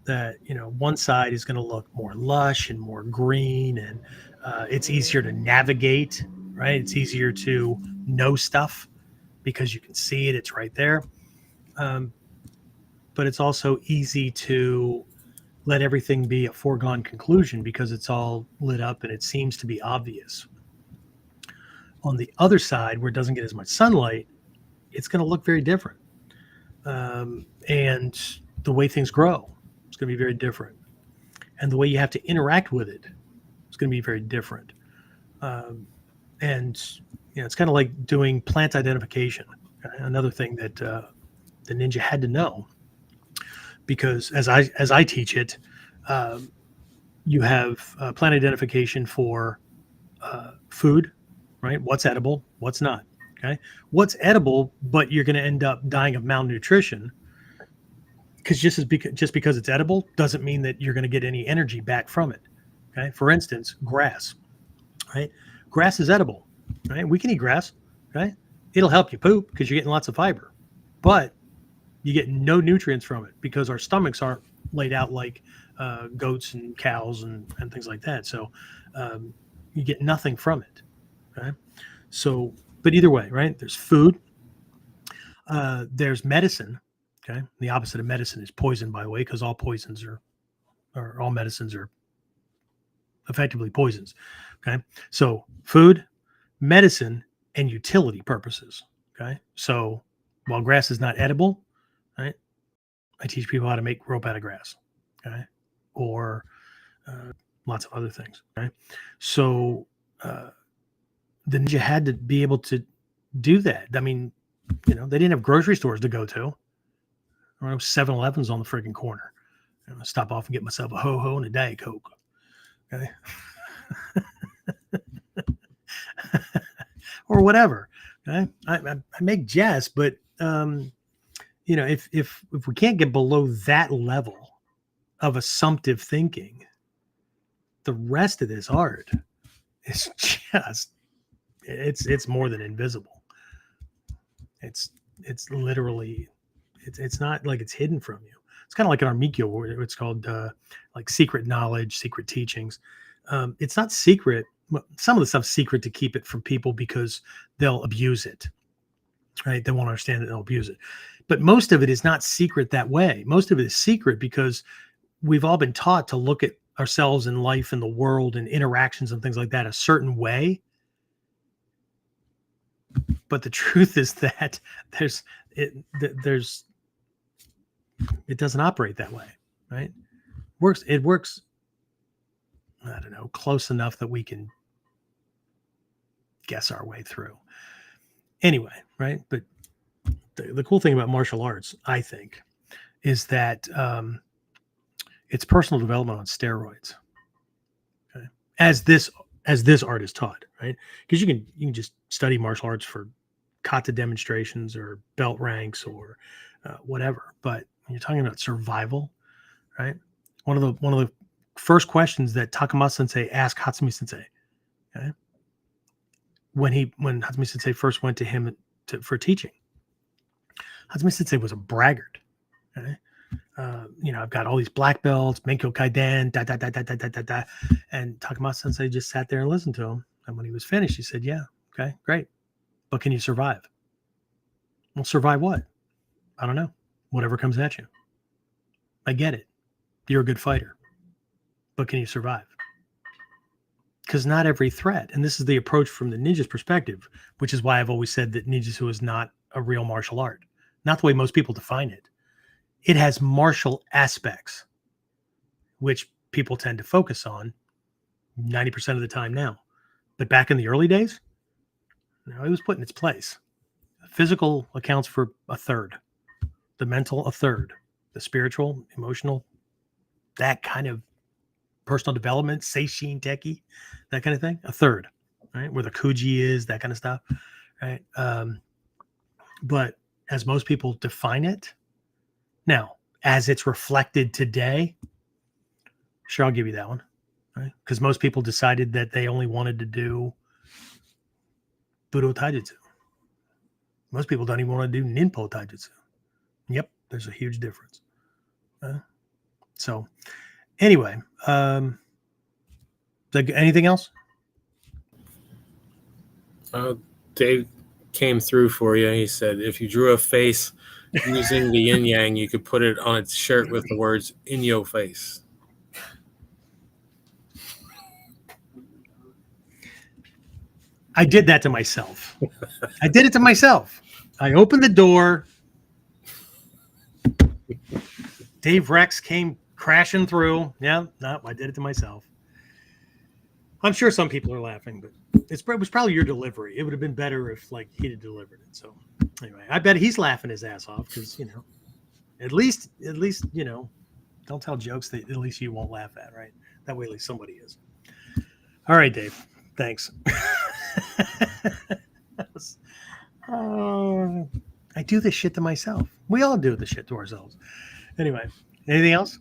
That, one side is going to look more lush and more green, and it's easier to navigate, right? It's easier to know stuff because you can see it. It's right there. But it's also easy to let everything be a foregone conclusion because it's all lit up and it seems to be obvious. On the other side, where it doesn't get as much sunlight, it's going to look very different. And the way things grow, it's going to be very different. And the way you have to interact with it, it's going to be very different. And it's kind of like doing plant identification. Another thing that the ninja had to know, because as I teach it, you have plant identification for food, right? What's edible, what's not. Okay, what's edible, but you're going to end up dying of malnutrition. Because just because it's edible doesn't mean that you're going to get any energy back from it. Okay, for instance, grass. Right, grass is edible. Right, we can eat grass. Right, it'll help you poop because you're getting lots of fiber, but you get no nutrients from it because our stomachs aren't laid out like goats and cows and things like that. So you get nothing from it. Okay, so but either way, right? There's food. There's medicine. Okay, the opposite of medicine is poison, by the way, because all poisons or all medicines are effectively poisons. Okay, so food, medicine, and utility purposes. Okay, so while grass is not edible, right, I teach people how to make rope out of grass. Okay, or lots of other things. Okay, so the ninja had to be able to do that. I mean, they didn't have grocery stores to go to. 7-Eleven's on the freaking corner. I'm gonna stop off and get myself a ho-ho and a Diet Coke. Okay. Or whatever. I make jest, but if we can't get below that level of assumptive thinking, the rest of this art is just it's more than invisible. It's literally it's not like it's hidden from you. It's kind of like an Armikyo, where it's called like secret knowledge, secret teachings. It's not secret. Some of the stuff's secret to keep it from people because they'll abuse it, right? They won't understand it, they'll abuse it. But most of it is not secret that way. Most of it is secret because we've all been taught to look at ourselves and life and the world and interactions and things like that a certain way. But the truth is that it doesn't operate that way, right? It works, I don't know, close enough that we can guess our way through. Anyway, right? But the cool thing about martial arts, I think, is that it's personal development on steroids. Okay? As this art is taught, right? Because you can just study martial arts for kata demonstrations or belt ranks or whatever. But when you're talking about survival, right? One of the first questions that Takamasa Sensei asked Hatsumi Sensei, okay, when Hatsumi Sensei first went to him for teaching, Hatsumi Sensei was a braggart. Okay? I've got all these black belts, Menkyo Kaiden, da. And Takamasa Sensei just sat there and listened to him. And when he was finished, he said, yeah, okay, great. But can you survive? Well, survive what? I don't know. Whatever comes at you. I get it. You're a good fighter. But can you survive? Because not every threat, and this is the approach from the ninja's perspective, which is why I've always said that ninjutsu is not a real martial art. Not the way most people define it. It has martial aspects, which people tend to focus on 90% of the time now. But back in the early days, it was put in its place. The physical accounts for a third, the mental a third, the spiritual, emotional, that kind of personal development, seishin teki, that kind of thing, a third, right? Where the kuji is, that kind of stuff, right? But as most people define it, now, as it's reflected today, sure, I'll give you that one, right? Because most people decided that they only wanted to do Budo Taijutsu. Most people don't even want to do Ninpo Taijutsu. Yep, there's a huge difference. So, anyway, anything else? Dave came through for you. He said, if you drew a face using the yin yang, you could put it on its shirt with the words "in your face." I did that to myself. I did it to myself. I opened the door. Dave Rex came crashing through. Yeah, no, I did it to myself. I'm sure some people are laughing, but it was probably your delivery. It would have been better if he'd have delivered it. So anyway, I bet he's laughing his ass off because at least don't tell jokes that at least you won't laugh at, right? That way at least somebody is. All right, Dave. Thanks. I do this shit to myself. We all do this shit to ourselves. Anyway, anything else?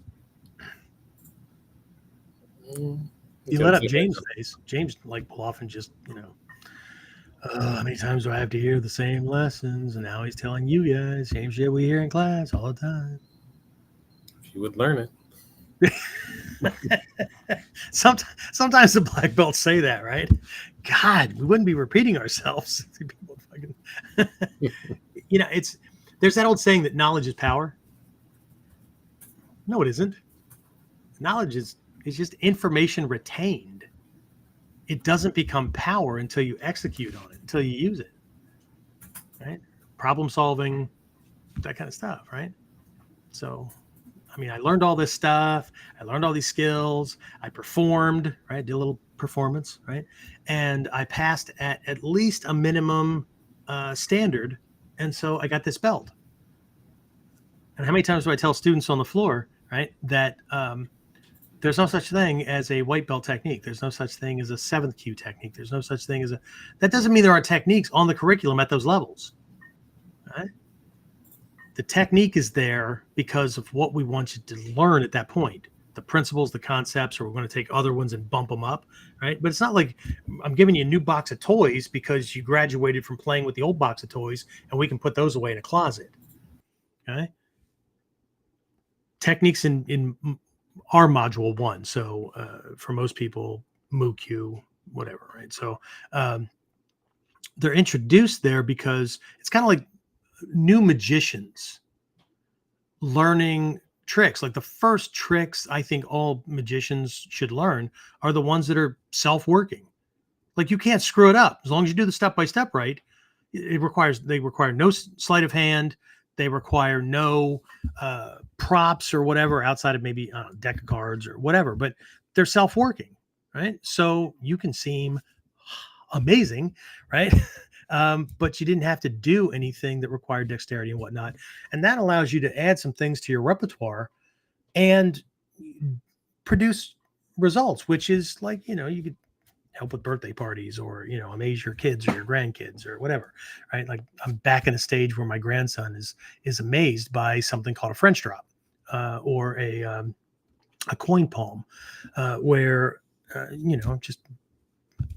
You let up James' face. James will often just, how many times do I have to hear the same lessons? And now he's telling you guys same shit we hear in class all the time. If you would learn it. Sometimes the black belts say that, right? God, we wouldn't be repeating ourselves. There's that old saying that knowledge is power. No, it isn't. Knowledge is just information retained. It doesn't become power until you execute on it, until you use it, right? Problem solving, that kind of stuff, right? So, I learned all this stuff. I learned all these skills. I performed, right? Did a little performance, right? And I passed at least a minimum standard. And so I got this belt. And how many times do I tell students on the floor, right, that There's no such thing as a white belt technique. There's no such thing as a 7th Q technique. There's no such thing as a, that doesn't mean there aren't techniques on the curriculum at those levels. Right? The technique is there because of what we want you to learn at that point. The principles, the concepts, or we're going to take other ones and bump them up, right? But it's not like I'm giving you a new box of toys because you graduated from playing with the old box of toys and we can put those away in a closet. Okay. Techniques in our module 1. So for most people, MooQ, whatever, right? So they're introduced there because it's kind of like new magicians learning tricks. Like the first tricks I think all magicians should learn are the ones that are self-working. Like you can't screw it up as long as you do the step-by-step right. They require no sleight of hand. They require no props or whatever outside of maybe a deck of cards or whatever, but they're self-working, right? So you can seem amazing, right? But you didn't have to do anything that required dexterity and whatnot. And that allows you to add some things to your repertoire and produce results, which is like, you could help with birthday parties or, amaze your kids or your grandkids or whatever, right? Like I'm back in a stage where my grandson is amazed by something called a French drop or a coin palm where, just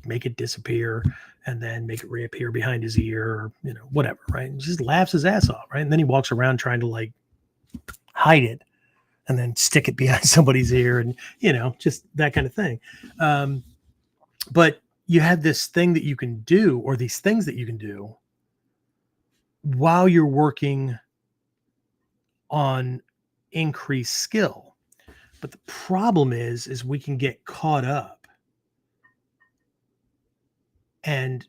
make it disappear and then make it reappear behind his ear or, whatever, right? And just laughs his ass off, right? And then he walks around trying to like hide it and then stick it behind somebody's ear and, just that kind of thing. But you have this thing that you can do, or these things that you can do while you're working on increased skill. But the problem is we can get caught up and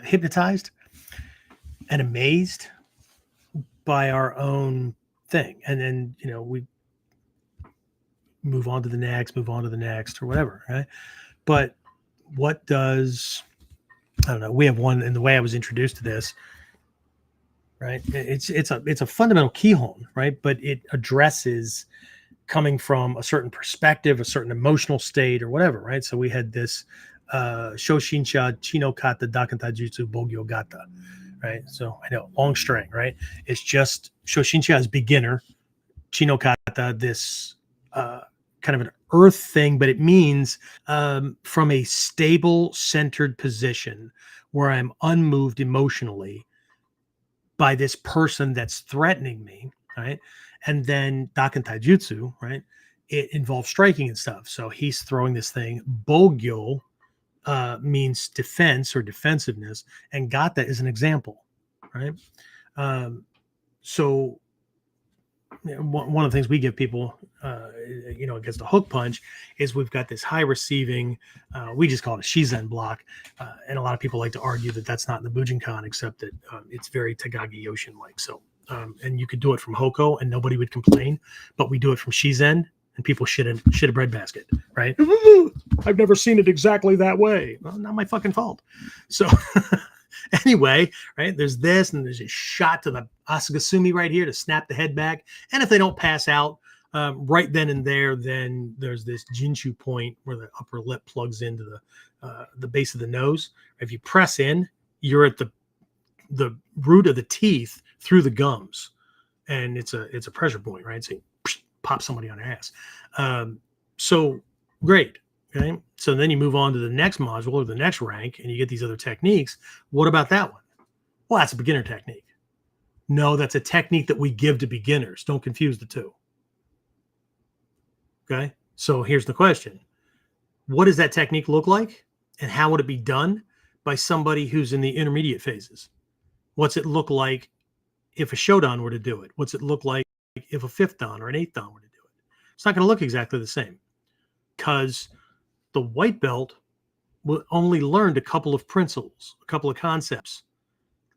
hypnotized and amazed by our own thing. And then, we move on to the next or whatever. Right. But what does, I don't know, we have one in the way I was introduced to this, right? It's a fundamental keyhole, right? But it addresses coming from a certain perspective, a certain emotional state or whatever, right? So we had this Shoshinsha Chino Kata Dakanta Jutsu Bogyo Gata, right? So I know, long string, right? It's just Shoshinsha is beginner, Chino Kata, this kind of an earth thing, but it means from a stable, centered position where I'm unmoved emotionally by this person that's threatening me, right? And then Daken Taijutsu, right? It involves striking and stuff. So he's throwing this thing. Bogyo means defense or defensiveness, and Gata is an example, right? So one of the things we give people, against the hook punch is we've got this high receiving, we just call it a Shizen block. And a lot of people like to argue that that's not in the Bujinkan, except that it's very Tagagi Yoshin-like. So, and you could do it from Hoko and nobody would complain, but we do it from Shizen and people shit a bread basket, right? I've never seen it exactly that way. Well, not my fucking fault. So anyway, right, there's this and there's a shot to the Asagasumi right here to snap the head back. And if they don't pass out right then and there, then there's this Jinshu point where the upper lip plugs into the base of the nose. If you press in, you're at the root of the teeth through the gums, and it's a pressure point, right? So you pop somebody on their ass. So great. Okay. So then you move on to the next module or the next rank and you get these other techniques. What about that one? Well, that's a beginner technique. No, that's a technique that we give to beginners. Don't confuse the two. Okay. So here's the question. What does that technique look like? And how would it be done by somebody who's in the intermediate phases? What's it look like if a Shodan were to do it? What's it look like if a 5th Dan or an 8th Dan were to do it? It's not going to look exactly the same because the white belt only learned a couple of principles, a couple of concepts.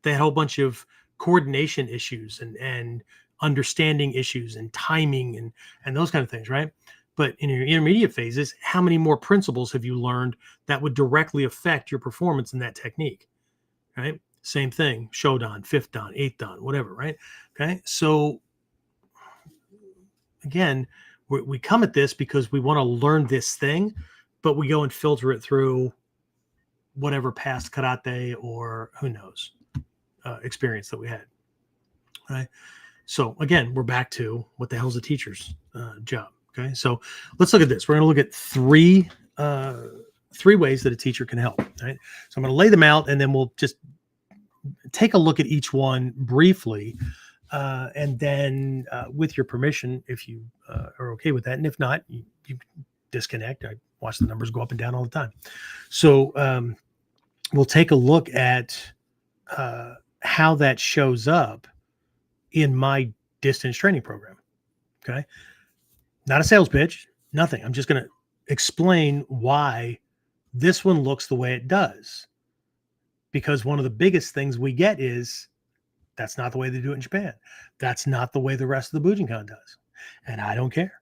They had a whole bunch of coordination issues and understanding issues and timing and those kind of things, right? But in your intermediate phases, how many more principles have you learned that would directly affect your performance in that technique, right? Same thing, Shodan, 5th Dan, 8th Dan, whatever, right? Okay, so again, we come at this because we want to learn this thing, but we go and filter it through whatever past karate or who knows experience that we had. Right. So again, we're back to what the hell's a teacher's job. Okay. So let's look at this. We're going to look at three ways that a teacher can help. Right. So I'm going to lay them out, and then we'll just take a look at each one briefly. And then with your permission, if you are okay with that, and if not, you disconnect. I watch the numbers go up and down all the time. So we'll take a look at how that shows up in my distance training program. Okay. Not a sales pitch, nothing. I'm just going to explain why this one looks the way it does. Because one of the biggest things we get is that's not the way they do it in Japan. That's not the way the rest of the Bujinkan does. And I don't care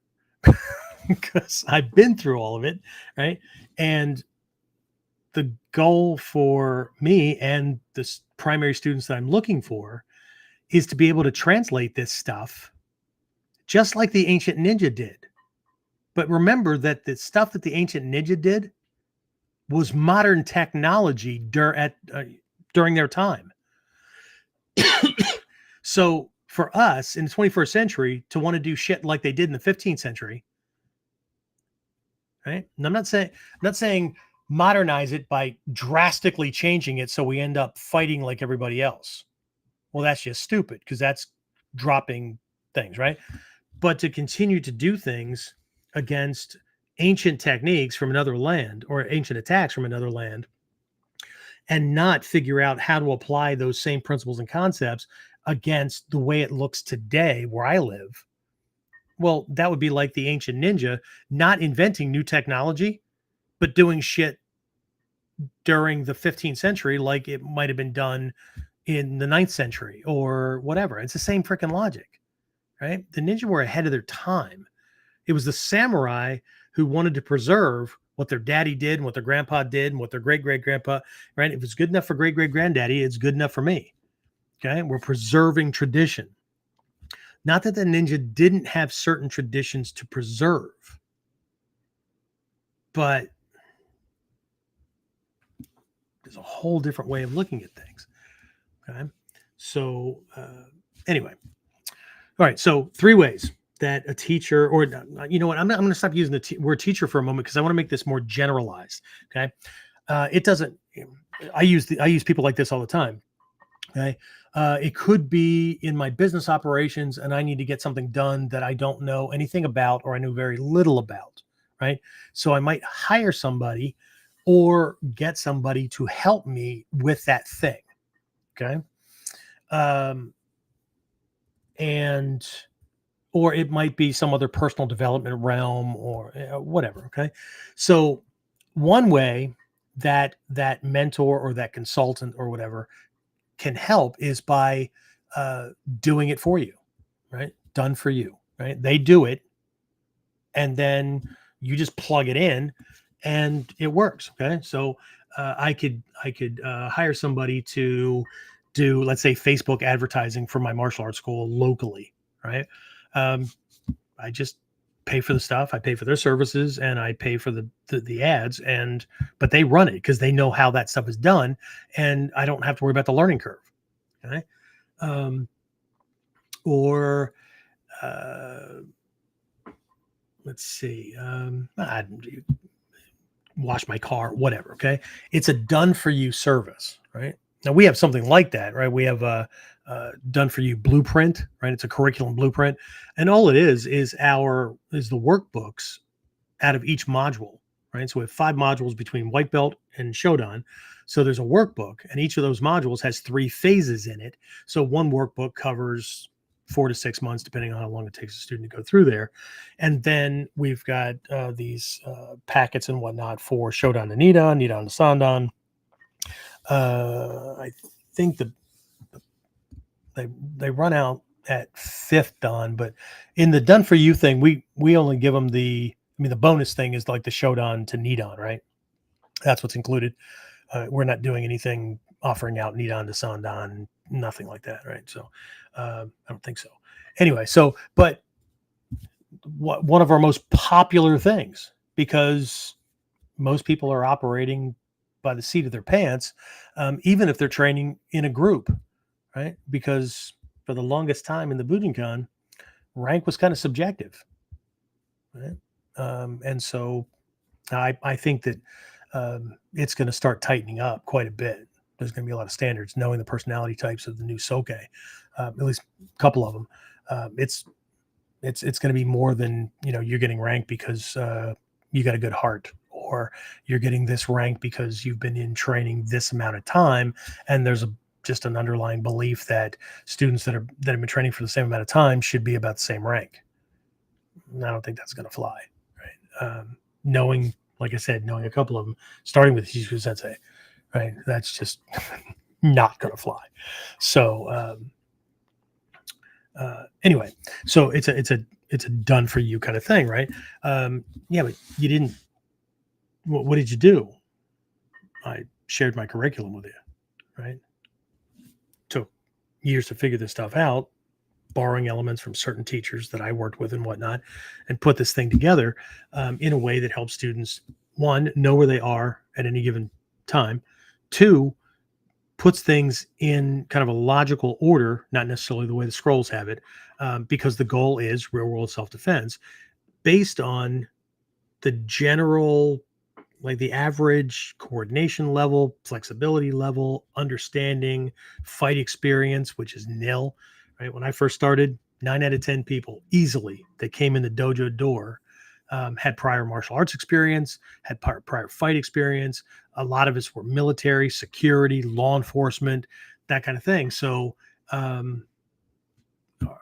because I've been through all of it. Right. And the goal for me and the primary students that I'm looking for is to be able to translate this stuff just like the ancient ninja did. But remember that the stuff that the ancient ninja did was modern technology during their time. So for us in the 21st century to want to do shit like they did in the 15th century, right? And I'm not saying modernize it by drastically changing it so we end up fighting like everybody else. Well, that's just stupid because that's dropping things, right? But to continue to do things against ancient techniques from another land or ancient attacks from another land and not figure out how to apply those same principles and concepts against the way it looks today where I live. Well, that would be like the ancient ninja not inventing new technology, but doing shit during the 15th century like it might have been done in the 9th century or whatever. It's the same freaking logic, right? The ninja were ahead of their time. It was the samurai who wanted to preserve what their daddy did and what their grandpa did and what their great-great-grandpa, right? If it's good enough for great-great-granddaddy, it's good enough for me. Okay. We're preserving tradition. Not that the ninja didn't have certain traditions to preserve, but there's a whole different way of looking at things. Okay. So anyway, all right. So 3 ways that a teacher, or you know what, I'm going to stop using the word teacher for a moment because I want to make this more generalized. Okay. It doesn't, I use people like this all the time. Okay. It could be in my business operations and I need to get something done that I don't know anything about or I know very little about. Right. So I might hire somebody or get somebody to help me with that thing. Okay. Or it might be some other personal development realm or whatever. Okay. So one way that mentor or that consultant or whatever can help is by doing it for you, right? Done for you, right? They do it and then you just plug it in and it works. Okay. So I could hire somebody to do, let's say, Facebook advertising for my martial arts school locally, right? I just pay for the stuff, I pay for their services, and I pay for the ads, but they run it because they know how that stuff is done, and I don't have to worry about the learning curve. Okay. Let's see, I wash my car, whatever. Okay. It's a done for you service, right? Now we have something like that, right? We have a done for you blueprint, right? It's a curriculum blueprint. And all it is the workbooks out of each module, right? So we have 5 modules between white belt and Shodan. So there's a workbook and each of those modules has 3 phases in it. So one workbook covers 4 to 6 months, depending on how long it takes a student to go through there. And then we've got these packets and whatnot for Shodan to Nidan, Nidan to Sandan. I think they run out at 5th Dan, but in the done for you thing, we only give them the bonus thing is like the Shodan to Nidan, right? That's what's included. We're not doing anything offering out Nidan to Sandan, nothing like that, right? So I don't think so. Anyway, but one of our most popular things, because most people are operating by the seat of their pants, even if they're training in a group, right? Because for the longest time in the Budokan, rank was kind of subjective, right? And so I think that it's going to start tightening up quite a bit. There's going to be a lot of standards, knowing the personality types of the new Soke, at least a couple of them. It's going to be more than, you're getting ranked because you got a good heart, or you're getting this rank because you've been in training this amount of time, and there's just an underlying belief that students that have been training for the same amount of time should be about the same rank. I don't think that's going to fly, right? Knowing, like I said, knowing a couple of them, starting with Shishu Sensei, right? That's just not going to fly. So anyway, so it's a done for you kind of thing, right? Yeah, but you didn't. What did you do? I shared my curriculum with you, right? Took years to figure this stuff out, borrowing elements from certain teachers that I worked with and whatnot, and put this thing together in a way that helps students, one, know where they are at any given time, two, puts things in kind of a logical order, not necessarily the way the scrolls have it, because the goal is real world self-defense based on the general, like the average coordination level, flexibility level, understanding, fight experience, which is nil, right? When I first started, 9 out of 10 people easily that came in the dojo door had prior martial arts experience, had prior fight experience. A lot of us were military, security, law enforcement, that kind of thing. So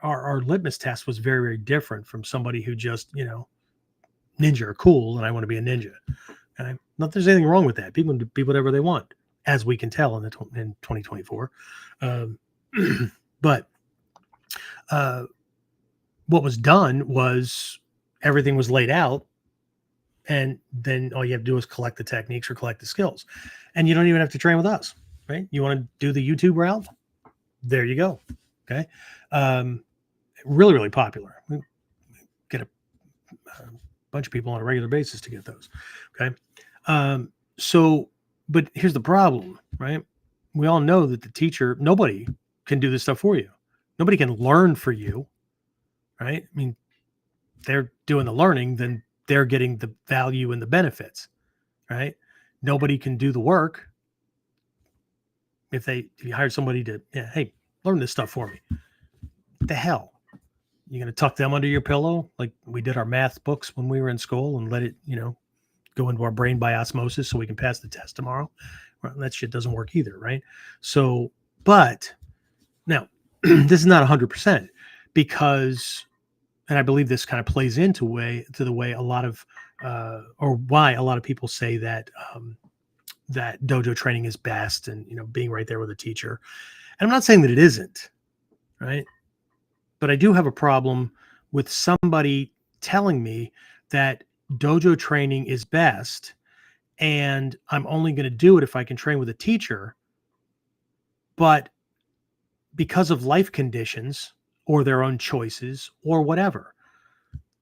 our litmus test was very, very different from somebody who just, ninja are cool and I want to be a ninja. Okay? Not that there's anything wrong with that. People can be whatever they want, as we can tell in 2024. But what was done was everything was laid out, and then all you have to do is collect the techniques or collect the skills, and you don't even have to train with us, right? You want to do the YouTube route? There you go. Okay. Really, really popular. We get a bunch of people on a regular basis to get those. Okay. So, but here's the problem, right? We all know that the teacher, nobody can do this stuff for you. Nobody can learn for you, right? I mean, they're doing the learning, then they're getting the value and the benefits, right? Nobody can do the work. If you hire somebody to, hey, learn this stuff for me, what the hell? You're going to tuck them under your pillow like we did our math books when we were in school and let it, go into our brain by osmosis so we can pass the test tomorrow? Well, that shit doesn't work either, right? So, but now this is not 100% because, and I believe this kind of plays into the way a lot of, or why a lot of people say that that dojo training is best, and being right there with a teacher. And I'm not saying that it isn't, right? But I do have a problem with somebody telling me that dojo training is best and I'm only going to do it if I can train with a teacher. But because of life conditions or their own choices or whatever,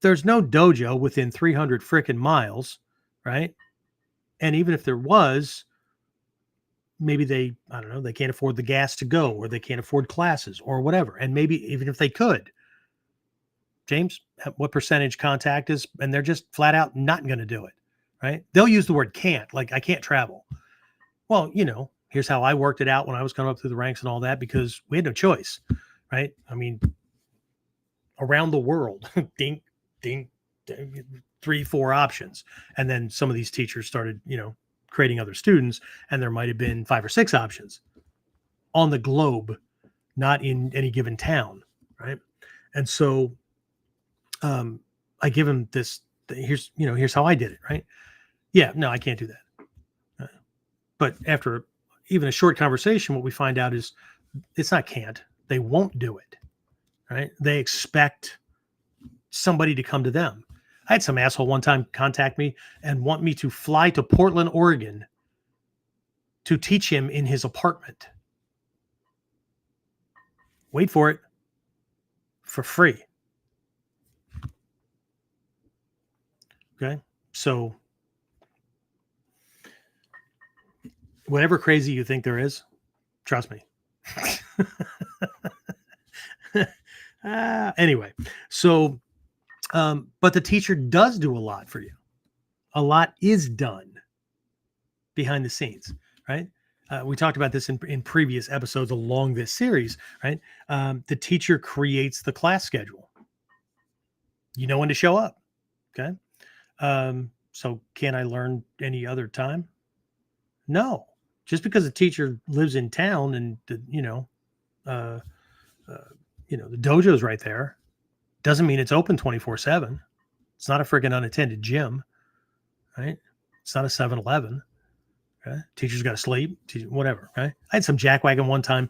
there's no dojo within 300 frickin' miles, right? And even if there was, maybe they can't afford the gas to go, or they can't afford classes or whatever. And maybe even if they could, James, what percentage contact is, and they're just flat out not going to do it, right? They'll use the word can't, like I can't travel. Well, here's how I worked it out when I was coming up through the ranks and all that, because we had no choice, right? I mean, around the world, ding, ding, 3-4 options. And then some of these teachers started, creating other students, and there might have been 5 or 6 options on the globe, not in any given town, right? And so I give him this. Here's how I did it, right? Yeah, no, I can't do that. But after even a short conversation, what we find out is it's not can't. They won't do it, right? They expect somebody to come to them. I had some asshole one time contact me and want me to fly to Portland, Oregon to teach him in his apartment. Wait for it. For free. Okay. So whatever crazy you think there is, trust me. Anyway, so, but the teacher does do a lot for you. A lot is done behind the scenes, right? We talked about this in previous episodes along this series, right? The teacher creates the class schedule. You know when to show up. Okay. So can I learn any other time? No. Just because the teacher lives in town and uh, uh, the dojo's right there doesn't mean it's open 24/7. It's not a freaking unattended gym, right? It's not a 7-Eleven. Okay? Teachers got to sleep, whatever. Okay? I had some jackwagon one time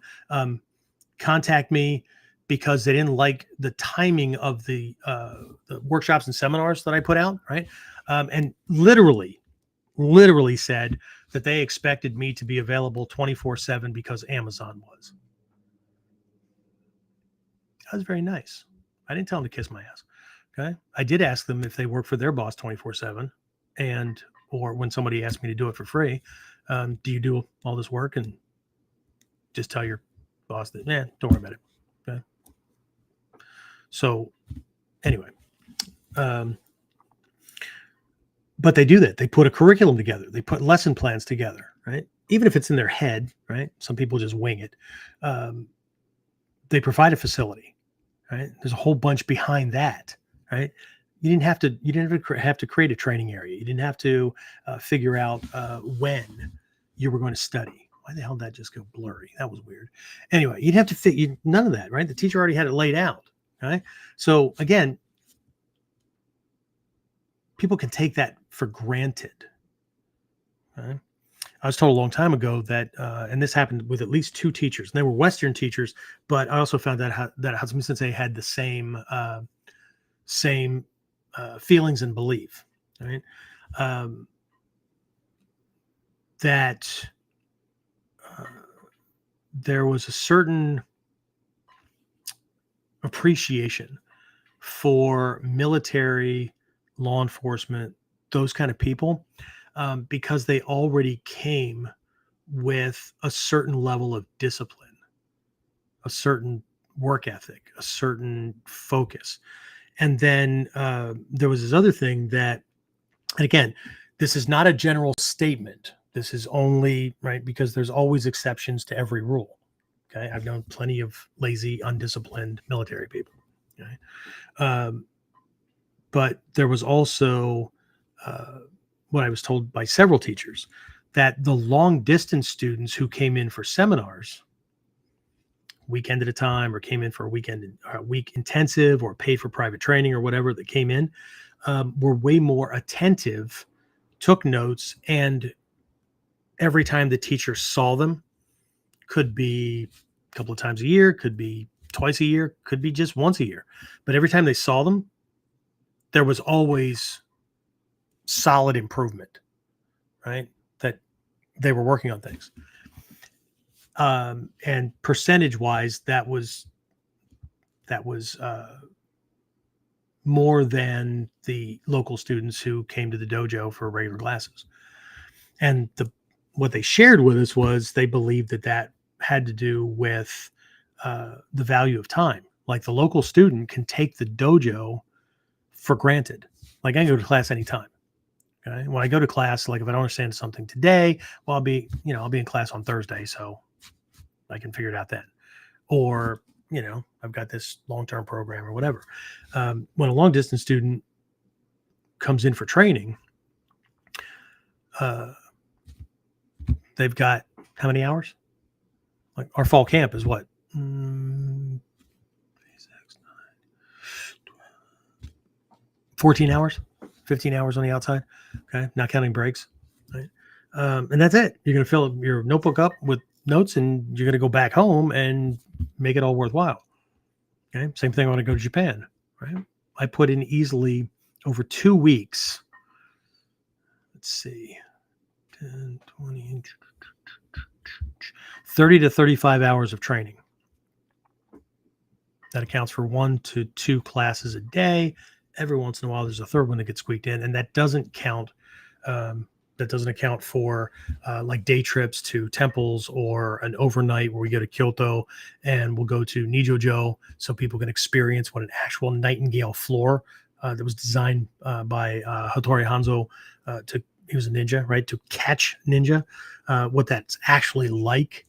contact me because they didn't like the timing of the workshops and seminars that I put out, right? And literally said that they expected me to be available 24/7 because Amazon was. That was very nice. I didn't tell them to kiss my ass. Okay. I did ask them if they work for their boss 24/7 or when somebody asked me to do it for free, do you do all this work and just tell your boss that, don't worry about it. Okay. So anyway, but they do that. They put a curriculum together. They put lesson plans together, right? Even if it's in their head, right? Some people just wing it. They provide a facility, right? There's a whole bunch behind that, right? You didn't have to create a training area. You didn't have to figure out when you were going to study. Why the hell did that just go blurry? That was weird. Anyway, you'd have to none of that, right? The teacher already had it laid out, right? So again, people can take that for granted. Right? I was told a long time ago that, and this happened with at least 2 teachers, and they were Western teachers, but I also found that Hatsume Sensei had the same feelings and belief, right? That there was a certain appreciation for military, law enforcement, those kind of people, because they already came with a certain level of discipline, a certain work ethic, a certain focus. And then there was this other thing that, and again, this is not a general statement. This is only, right, because there's always exceptions to every rule. Okay. I've known plenty of lazy, undisciplined military people. Okay. But there was also what I was told by several teachers, that the long distance students who came in for seminars, weekend at a time, or came in for a week intensive, or paid for private training or whatever, that came in, were way more attentive, took notes, and every time the teacher saw them, could be a couple of times a year, could be twice a year, could be just once a year, but every time they saw them, there was always solid improvement, right? That they were working on things. And percentage wise, that was more than the local students who came to the dojo for regular classes. And what they shared with us was they believed that had to do with the value of time. Like the local student can take the dojo for granted. Like I can go to class anytime. Okay. When I go to class, like if I don't understand something today, well, I'll be in class on Thursday, so I can figure it out then. Or, I've got this long-term program or whatever. When a long distance student comes in for training, they've got how many hours? Like our fall camp is what? 14 hours, 15 hours on the outside. Okay. Not counting breaks. Right. And that's it. You're going to fill your notebook up with notes, and you're going to go back home and make it all worthwhile. Okay. Same thing when I go to Japan, right? I put in easily over 2 weeks. Let's see, 10, 20, 30 to 35 hours of training. That accounts for 1 to 2 classes a day every once in a while there's a third one that gets squeaked in, and that doesn't count. That doesn't account for like day trips to temples or an overnight where we go to Kyoto and we'll go to Nijojo so people can experience what an actual nightingale floor that was designed by Hattori Hanzo he was a ninja, right? To catch ninja, what that's actually like,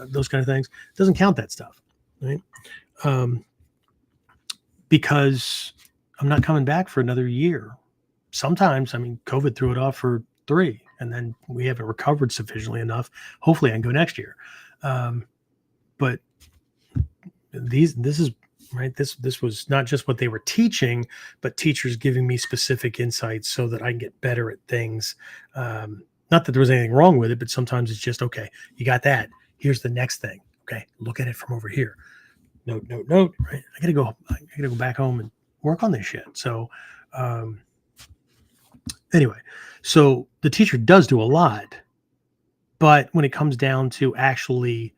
those kind of things. It doesn't count that stuff, right? Because I'm not coming back for another year. Sometimes, I mean, COVID threw it off for 3, and then we haven't recovered sufficiently enough. Hopefully I can go next year. But this is right. This was not just what they were teaching, but teachers giving me specific insights so that I can get better at things. Not that there was anything wrong with it, but sometimes it's just, okay, you got that. Here's the next thing. Okay. Look at it from over here. Note, right. I gotta go back home and work on this shit. So, anyway, so the teacher does do a lot, but when it comes down to actually,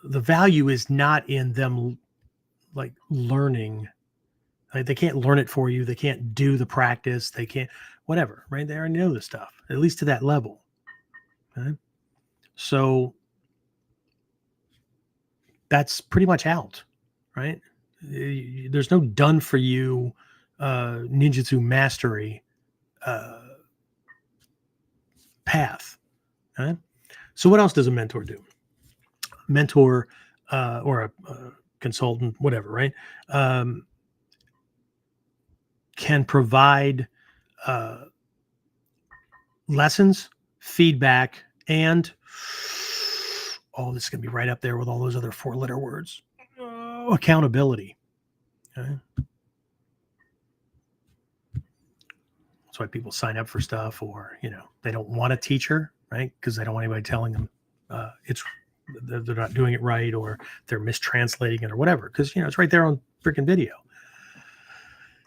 the value is not in them like learning. Like, they can't learn it for you. They can't do the practice. They can't, whatever, right? They already know this stuff, at least to that level. Okay? So that's pretty much out, right? There's no done for you ninjutsu mastery path. Okay? So what else does a mentor do? Mentor or a consultant, whatever, right? Can provide lessons, feedback, and this is going to be right up there with all those other 4-letter words. Accountability. Okay? That's why people sign up for stuff, or they don't want a teacher, right? Because they don't want anybody telling them they're not doing it right, or they're mistranslating it or whatever. Because it's right there on freaking video.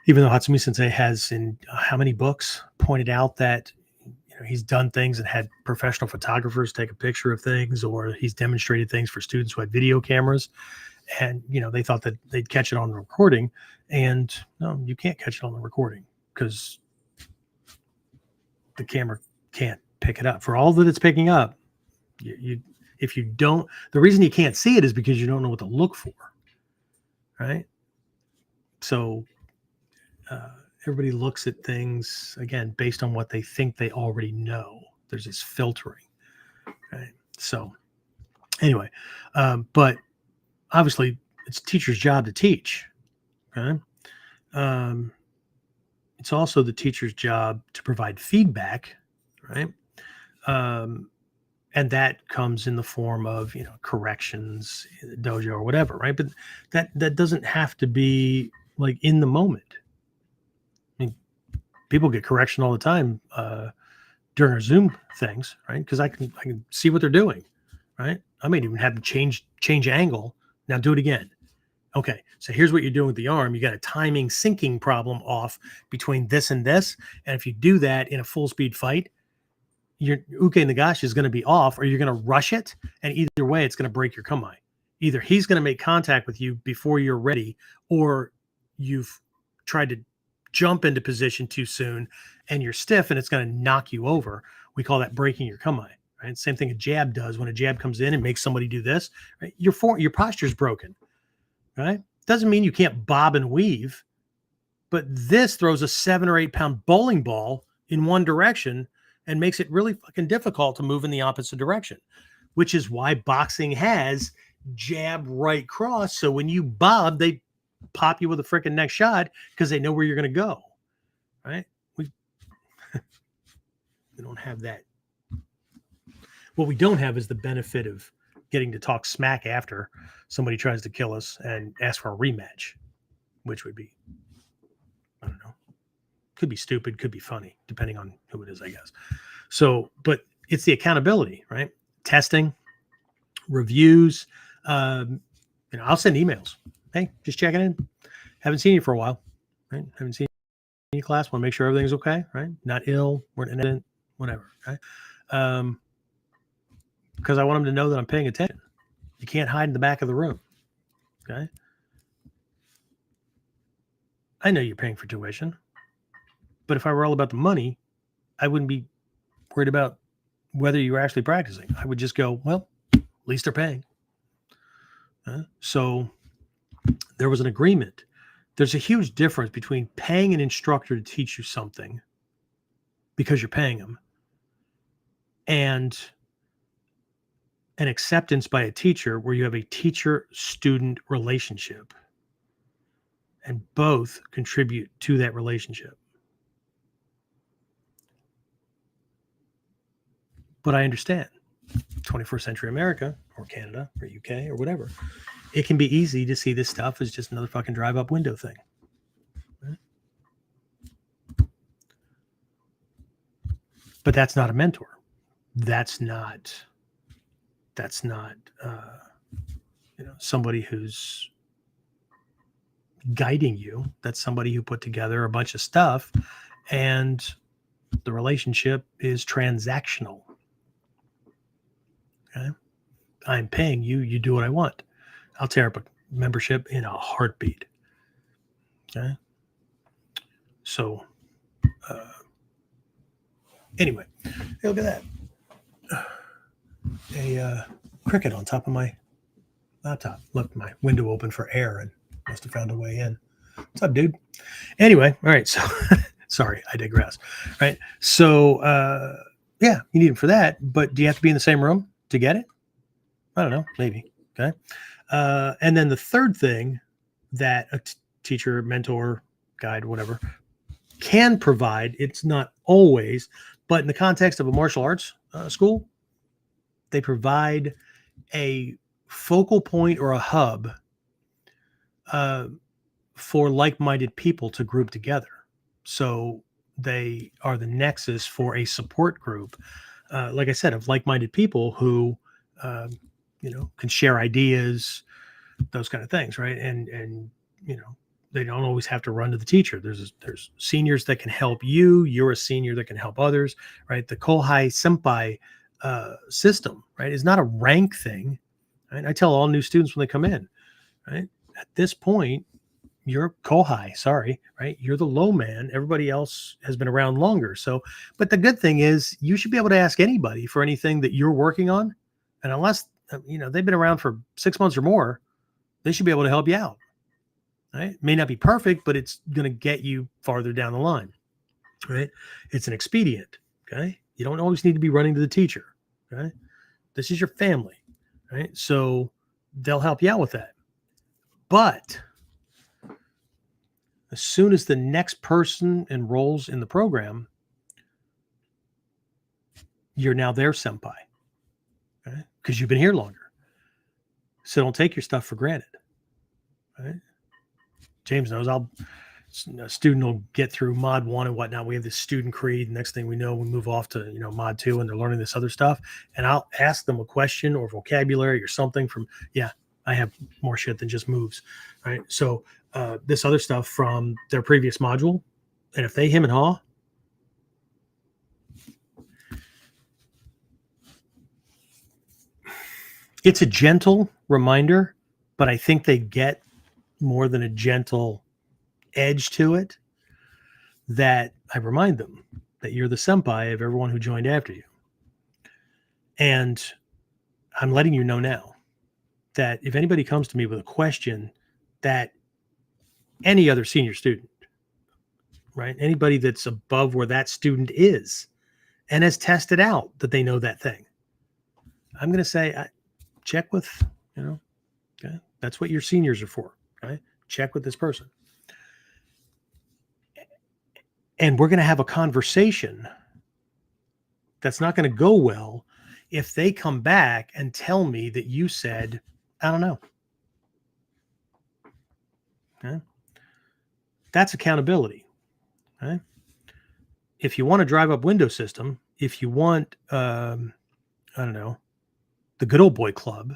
Even though Hatsumi Sensei has in how many books pointed out that he's done things and had professional photographers take a picture of things, or he's demonstrated things for students who had video cameras, and they thought that they'd catch it on the recording, and no, you can't catch it on the recording because the camera can't pick it up for all that it's picking up. If you don't, the reason you can't see it is because you don't know what to look for, right? So everybody looks at things again based on what they think they already know. There's this filtering, right? So anyway, but obviously it's a teacher's job to teach. Okay, it's also the teacher's job to provide feedback, right? And that comes in the form of corrections, dojo or whatever, right? But that doesn't have to be like in the moment. I mean, people get correction all the time during our Zoom things, right? Because I can see what they're doing, right? I might even have to change angle. Now do it again. Okay, so here's what you're doing with the arm. You got a timing syncing problem off between this and this, and if you do that in a full speed fight, your uke nagashi is going to be off, or you're going to rush it, and either way, it's going to break your kamae. Either he's going to make contact with you before you're ready, or you've tried to jump into position too soon, and you're stiff, and it's going to knock you over. We call that breaking your kamae. Right? Same thing a jab does. When a jab comes in and makes somebody do this, right? Your posture is broken. Right? Doesn't mean you can't bob and weave, but this throws a 7 or 8 pound bowling ball in one direction and makes it really fucking difficult to move in the opposite direction, which is why boxing has jab, right, cross. So when you bob, they pop you with a freaking next shot because they know where you're going to go. Right? We don't have that. What we don't have is the benefit of getting to talk smack after somebody tries to kill us and ask for a rematch, which would be, I don't know, could be stupid, could be funny, depending on who it is, I guess. So, but it's the accountability, right? Testing, reviews. I'll send emails. Hey, just checking in. Haven't seen you for a while, right? Haven't seen you in class. Want to make sure everything's okay, right? Not ill, weren't in an incident, whatever, right? Because I want them to know that I'm paying attention. You can't hide in the back of the room, okay? I know you're paying for tuition, but if I were all about the money, I wouldn't be worried about whether you were actually practicing. I would just go, well, at least they're paying. So there was an agreement. There's a huge difference between paying an instructor to teach you something because you're paying them and an acceptance by a teacher where you have a teacher-student relationship and both contribute to that relationship. But I understand 21st century America or Canada or UK or whatever, it can be easy to see this stuff as just another fucking drive up window thing. Right? But that's not a mentor. That's not somebody who's guiding you. That's somebody who put together a bunch of stuff and the relationship is transactional. Okay. I'm paying you, you do what I want. I'll tear up a membership in a heartbeat. Okay. So, anyway, hey, look at that. A cricket on top of my laptop. Left my window open for air and must have found a way in. What's up, dude? Anyway, all right. So, sorry, I digress. Right. So, yeah, you need them for that. But do you have to be in the same room to get it? I don't know. Maybe. Okay. And then the third thing that a teacher, mentor, guide, whatever, can provide, it's not always, but in the context of a martial arts school, they provide a focal point or a hub for like-minded people to group together. So they are the nexus for a support group, like I said, of like-minded people who, can share ideas, those kind of things, right? And they don't always have to run to the teacher. There's seniors that can help you. You're a senior that can help others, right? The Kohai Senpai system, right, is not a rank thing. Right? I tell all new students when they come in, right? At this point, you're Kohai, sorry, right? You're the low man. Everybody else has been around longer. So, but the good thing is you should be able to ask anybody for anything that you're working on. And unless, they've been around for 6 months or more, they should be able to help you out. Right? It may not be perfect, but it's going to get you farther down the line. Right? It's an expedient. Okay. You don't always need to be running to the teacher. Okay. This is your family. Right. So they'll help you out with that. But as soon as the next person enrolls in the program, you're now their senpai. Okay. Because you've been here longer. So don't take your stuff for granted. Right? James knows a student will get through mod 1 and whatnot. We have this student creed. Next thing we know, we move off to, mod 2 and they're learning this other stuff. And I'll ask them a question or vocabulary or something from, I have more shit than just moves. Right. So this other stuff from their previous module. And if they hem and haw, it's a gentle reminder, but I think they get more than a gentle edge to it, that I remind them that you're the senpai of everyone who joined after you. And I'm letting you know now that if anybody comes to me with a question that any other senior student, right, anybody that's above where that student is and has tested out that they know that thing, I'm going to say, check with, okay, that's what your seniors are for. Okay? Check with this person. And we're going to have a conversation that's not going to go well if they come back and tell me that you said, I don't know. Okay? That's accountability. Okay? If you want a drive up window system, if you want, the good old boy club,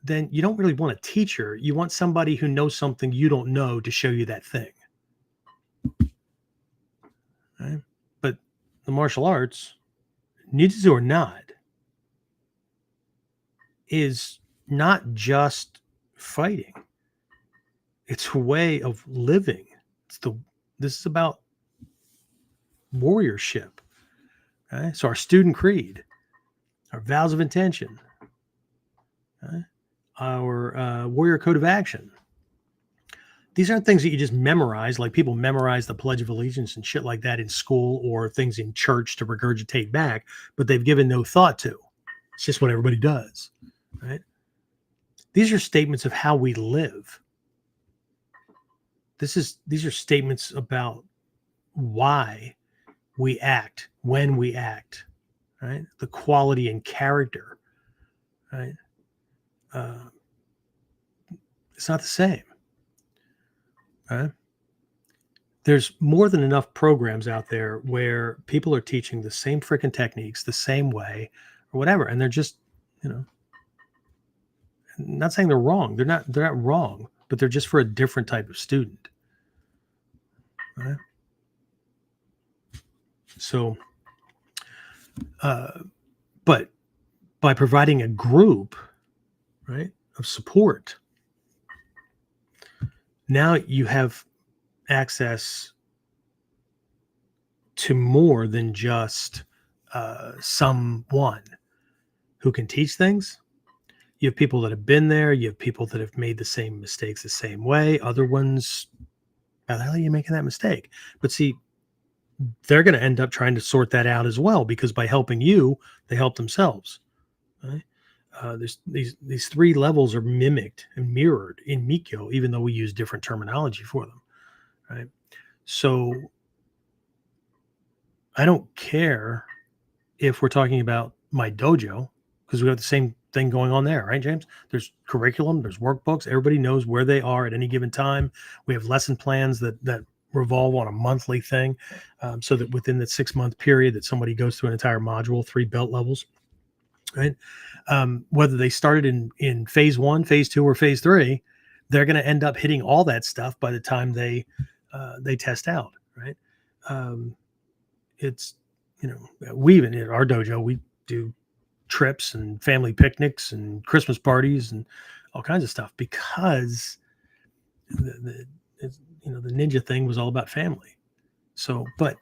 then you don't really want a teacher. You want somebody who knows something you don't know to show you that thing. Right? But the martial arts, ninjutsu or not, is not just fighting. It's a way of living. This is about warriorship. Okay? So our student creed, our vows of intention, okay? Our warrior code of action. These aren't things that you just memorize, like people memorize the Pledge of Allegiance and shit like that in school or things in church to regurgitate back, but they've given no thought to. It's just what everybody does, right? These are statements of how we live. These are statements about why we act, when we act, right? The quality and character, right? It's not the same. Right? There's more than enough programs out there where people are teaching the same freaking techniques the same way or whatever, and they're just, not saying they're wrong. They're not wrong, but they're just for a different type of student. Right? So, but by providing a group, right, of support, now you have access to more than just someone who can teach things. You have people that have been there. You have people that have made the same mistakes the same way. Other ones, how the hell are you making that mistake? But see, they're going to end up trying to sort that out as well, because by helping you, they help themselves. Right? There's these three levels are mimicked and mirrored in Mikyo, even though we use different terminology for them. Right? So I don't care if we're talking about my dojo, because we have the same thing going on there, right, James? There's curriculum, there's workbooks. Everybody knows where they are at any given time. We have lesson plans that revolve on a monthly thing, so that within the 6-month period that somebody goes through an entire module, 3 belt levels, right? Whether they started in phase 1, phase 2, or phase 3, they're going to end up hitting all that stuff by the time they test out, right? It's, we even in our dojo, we do trips and family picnics and Christmas parties and all kinds of stuff, because the ninja thing was all about family. So, but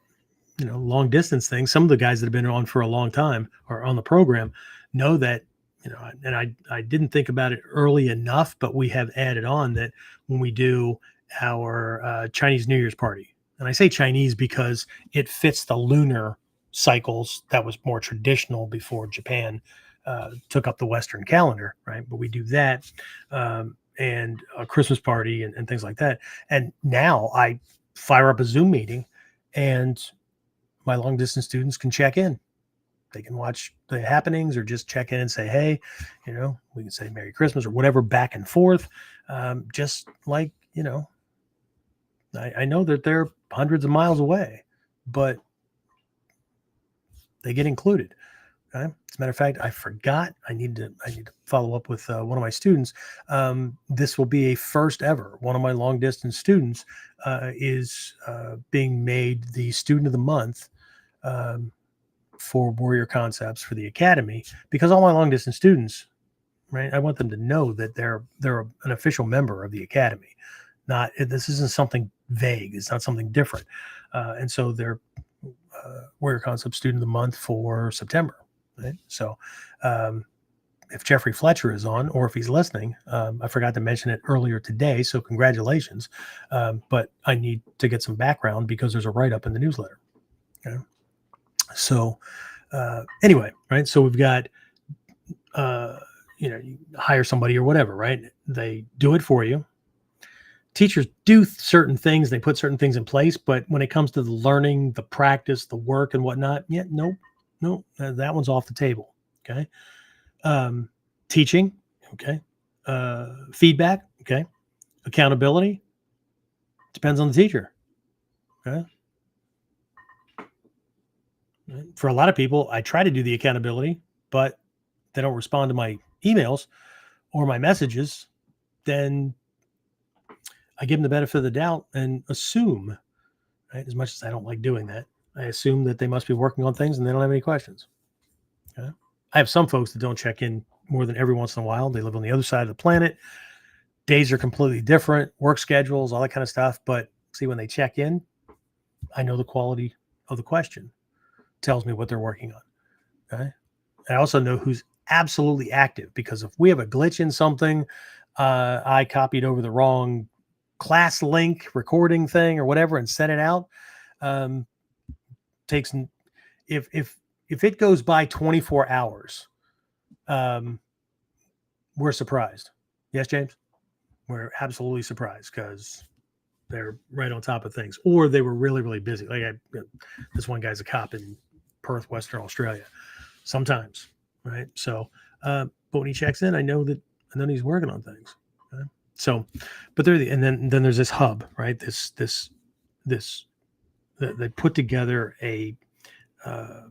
long distance things, some of the guys that have been on for a long time or on the program know that, and I didn't think about it early enough, but we have added on that when we do our Chinese New Year's party, and I say Chinese because it fits the lunar cycles that was more traditional before Japan took up the Western calendar, right? But we do that, and a Christmas party and things like that. And now I fire up a Zoom meeting, and my long distance students can check in. They can watch the happenings or just check in and say, hey, we can say Merry Christmas or whatever back and forth. Just like, I know that they're hundreds of miles away, but they get included. Okay? As a matter of fact, I forgot. I need to follow up with one of my students. This will be a first ever. One of my long distance students is being made the student of the month for Warrior Concepts for the Academy, because all my long distance students, right, I want them to know that they're an official member of the Academy. This isn't something vague. It's not something different. And so they're Warrior Concept Student of the Month for September. Right? So if Jeffrey Fletcher is on, or if he's listening, I forgot to mention it earlier today, so congratulations. But I need to get some background because there's a write-up in the newsletter. Okay? So anyway, right? So we've got, you hire somebody or whatever, right? They do it for you. Teachers do certain things, they put certain things in place, but when it comes to the learning, the practice, the work and whatnot, nope, that one's off the table. Okay. Teaching. Okay. Feedback. Okay. Accountability depends on the teacher. Okay. For a lot of people, I try to do the accountability, but they don't respond to my emails or my messages, then I give them the benefit of the doubt and assume, right? As much as I don't like doing that, I assume that they must be working on things and they don't have any questions. Okay? I have some folks that don't check in more than every once in a while. They live on the other side of the planet. Days are completely different, work schedules, all that kind of stuff. But See, when they check in, I know the quality of the question, tells me what they're working on. Okay. I also know who's absolutely active, because if we have a glitch in something, I copied over the wrong class link recording thing or whatever and sent it out. Takes if it goes by 24 hours, we're surprised. Yes, James, we're absolutely surprised because they're right on top of things, or they were really, really busy. Like this one guy's a cop in Perth, Western Australia. Sometimes, right? So, but when he checks in, I know he's working on things. Okay? So, but and then there's this hub, right? This they put together a the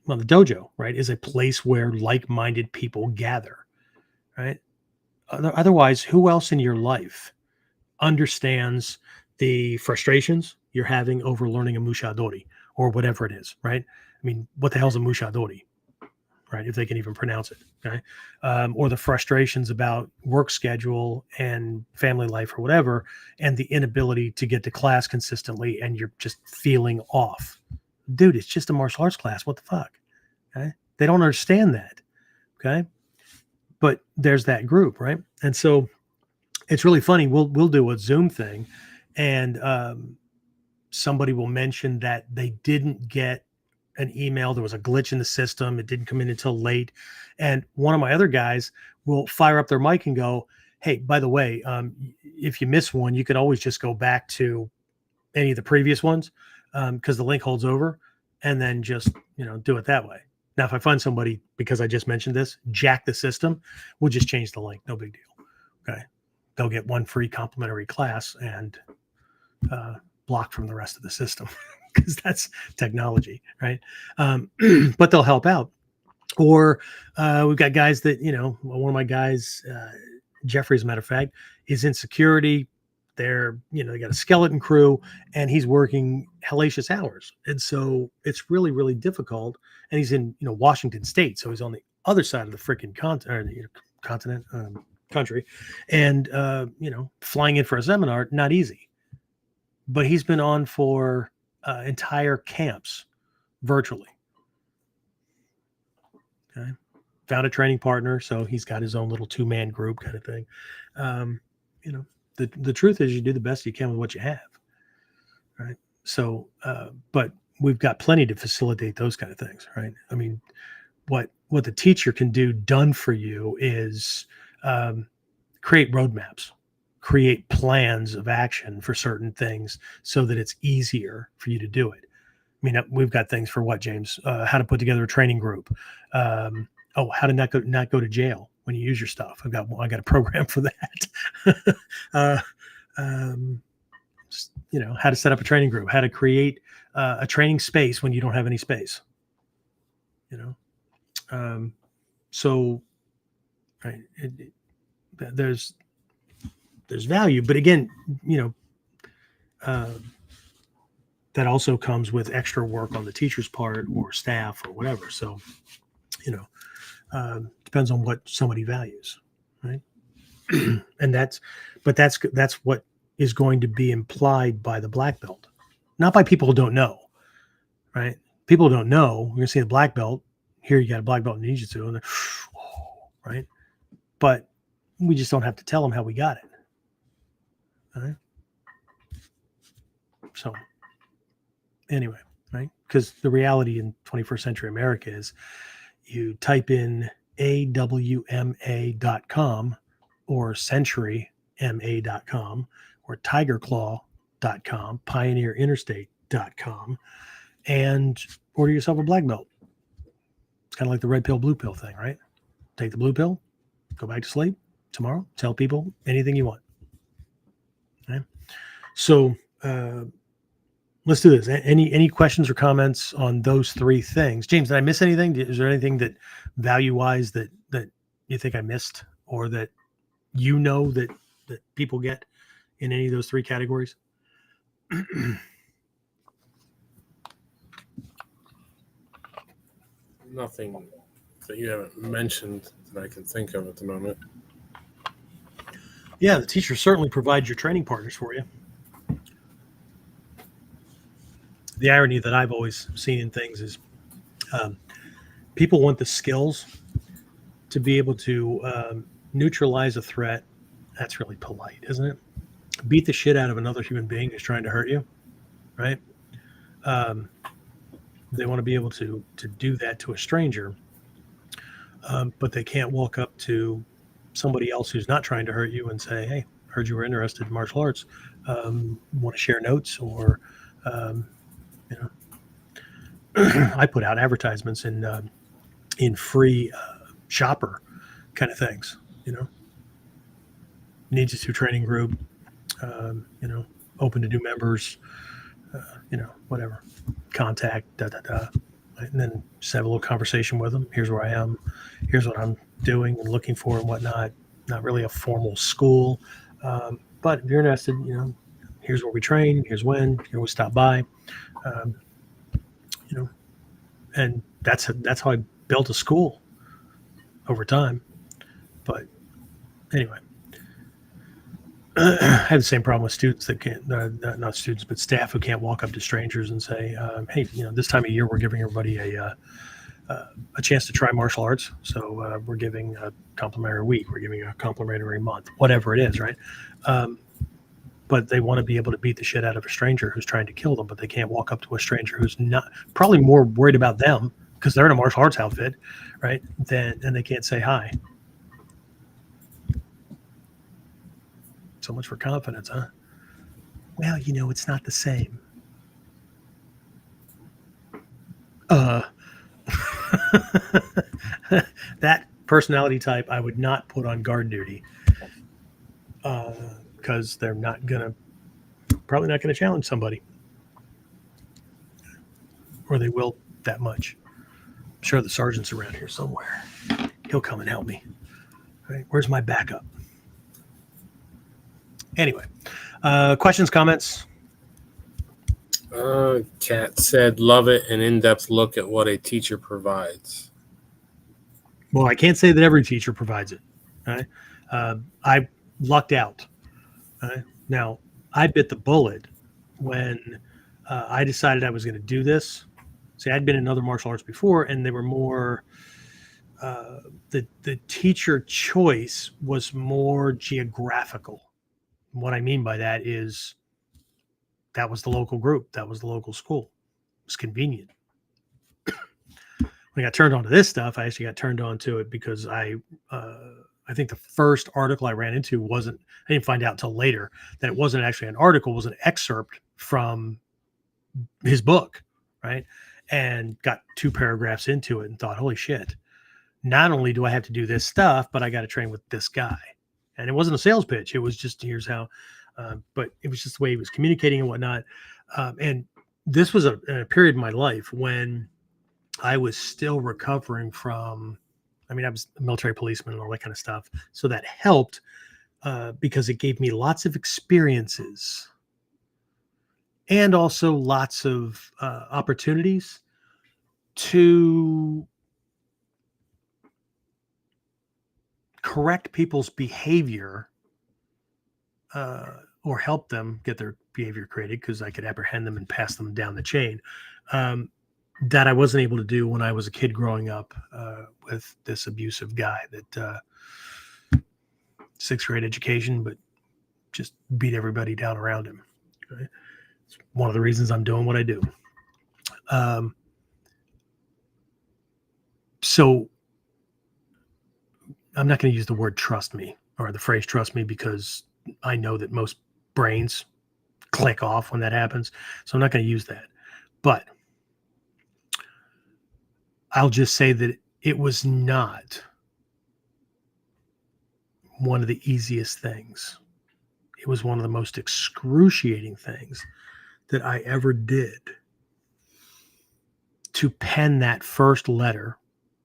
dojo, right, is a place where like-minded people gather, right? Otherwise, who else in your life understands the frustrations you're having over learning a mushadori or whatever it is, right? I mean, what the hell's a mushadori, right? If they can even pronounce it, okay? Or the frustrations about work schedule and family life or whatever, and the inability to get to class consistently, and you're just feeling off. Dude, it's just a martial arts class. What the fuck? Okay? They don't understand that, okay? But there's that group, right? And so it's really funny. We'll do a Zoom thing, and somebody will mention that they didn't get an email. There was a glitch in the system. It didn't come in until late. And one of my other guys will fire up their mic and go, "Hey, by the way, if you miss one, you can always just go back to any of the previous ones, because the link holds over, and then just do it that way." Now, if I find somebody, because I just mentioned this, jack the system, we'll just change the link. No big deal. Okay. They'll get one free complimentary class and blocked from the rest of the system, because that's technology, right? But they'll help out. Or we've got guys that, one of my guys, Jeffrey, as a matter of fact, is in security. They're, they got a skeleton crew, and he's working hellacious hours. And so it's really, really difficult. And he's in, Washington State. So he's on the other side of the freaking country. And, flying in for a seminar, not easy. But he's been on for entire camps virtually. Okay. Found a training partner. So he's got his own little 2-man group kind of thing. The truth is, you do the best you can with what you have, right? So, but we've got plenty to facilitate those kind of things, right? I mean, what the teacher can do done for you is create roadmaps, create plans of action for certain things so that it's easier for you to do it. I mean, we've got things for what, James? How to put together a training group. How to not go to jail when you use your stuff. I got a program for that. How to set up a training group, how to create a training space when you don't have any space. So right, there's value, but again, that also comes with extra work on the teacher's part or staff or whatever. So, depends on what somebody values, right? And that's what is going to be implied by the black belt, not by people who don't know, right? People who don't know, you're gonna see the black belt here. You got a black belt in Ninjutsu, and right? But we just don't have to tell them how we got it, right? So anyway, right? Because the reality in 21st century America is, you type in awma.com or centuryma.com or tigerclaw.com, pioneerinterstate.com, and order yourself a black belt. It's kind of like the red pill, blue pill thing, right? Take the blue pill, go back to sleep. Tomorrow, tell people anything you want. Okay? So let's do this. Any questions or comments on those 3 things? James, did I miss anything? Is there anything that value-wise that you think I missed, or that that people get in any of those 3 categories? Nothing that you haven't mentioned that I can think of at the moment. Yeah, the teacher certainly provides your training partners for you. the irony that I've always seen in things is people want the skills to be able to neutralize a threat. That's really polite, isn't it? Beat the shit out of another human being who's trying to hurt you, right? They want to be able to do that to a stranger, but they can't walk up to somebody else who's not trying to hurt you and say, "Hey, heard you were interested in martial arts. Want to share notes?" Or, you know, I put out advertisements in free shopper kind of things. Ninjutsu training group. Open to new members. Whatever. Contact. And then just have a little conversation with them. Here's where I am. Here's what I'm doing and looking for and whatnot. Not really a formal school, but if you're interested, here's where we train. Here's when. You can always stop by. And that's how I built a school over time. But anyway, I have the same problem with students that can't, not students, but staff who can't walk up to strangers and say, "Hey, this time of year we're giving everybody a chance to try martial arts. So we're giving a complimentary week, we're giving a complimentary month, whatever it is, right?" But they want to be able to beat the shit out of a stranger who's trying to kill them, but they can't walk up to a stranger who's not probably more worried about them because they're in a martial arts outfit, right? And they can't say hi. So much for confidence, huh? Well, it's not the same. That personality type I would not put on guard duty because they're probably not gonna challenge somebody, or they will that much. I'm sure the sergeant's around here somewhere. He'll come and help me. Right? Where's my backup? Anyway, questions, comments? Kat said, "Love it, an in-depth look at what a teacher provides." Well, I can't say that every teacher provides it. Right? I lucked out. Right? Now, I bit the bullet when I decided I was going to do this. See, I'd been in other martial arts before, and they were more the teacher choice was more geographical. What I mean by that is that was the local group, that was the local school. It was convenient. When I got turned on to this stuff, I actually got turned on to it because I think the first article I ran into I didn't find out until later that it wasn't actually an article, it was an excerpt from his book, right? And got 2 paragraphs into it and thought, holy shit, not only do I have to do this stuff, but I got to train with this guy. And it wasn't a sales pitch. It was just, here's how, but it was just the way he was communicating and whatnot. And this was a period in my life when I was still recovering from, I was a military policeman and all that kind of stuff. So that helped because it gave me lots of experiences and also lots of opportunities to correct people's behavior or help them get their behavior created, because I could apprehend them and pass them down the chain, that I wasn't able to do when I was a kid growing up with this abusive guy that 6th grade education, but just beat everybody down around him. Right? It's one of the reasons I'm doing what I do. So I'm not going to use the word trust me or the phrase trust me, because I know that most brains click off when that happens. So I'm not going to use that. But I'll just say that it was not one of the easiest things. It was one of the most excruciating things that I ever did to pen that first letter.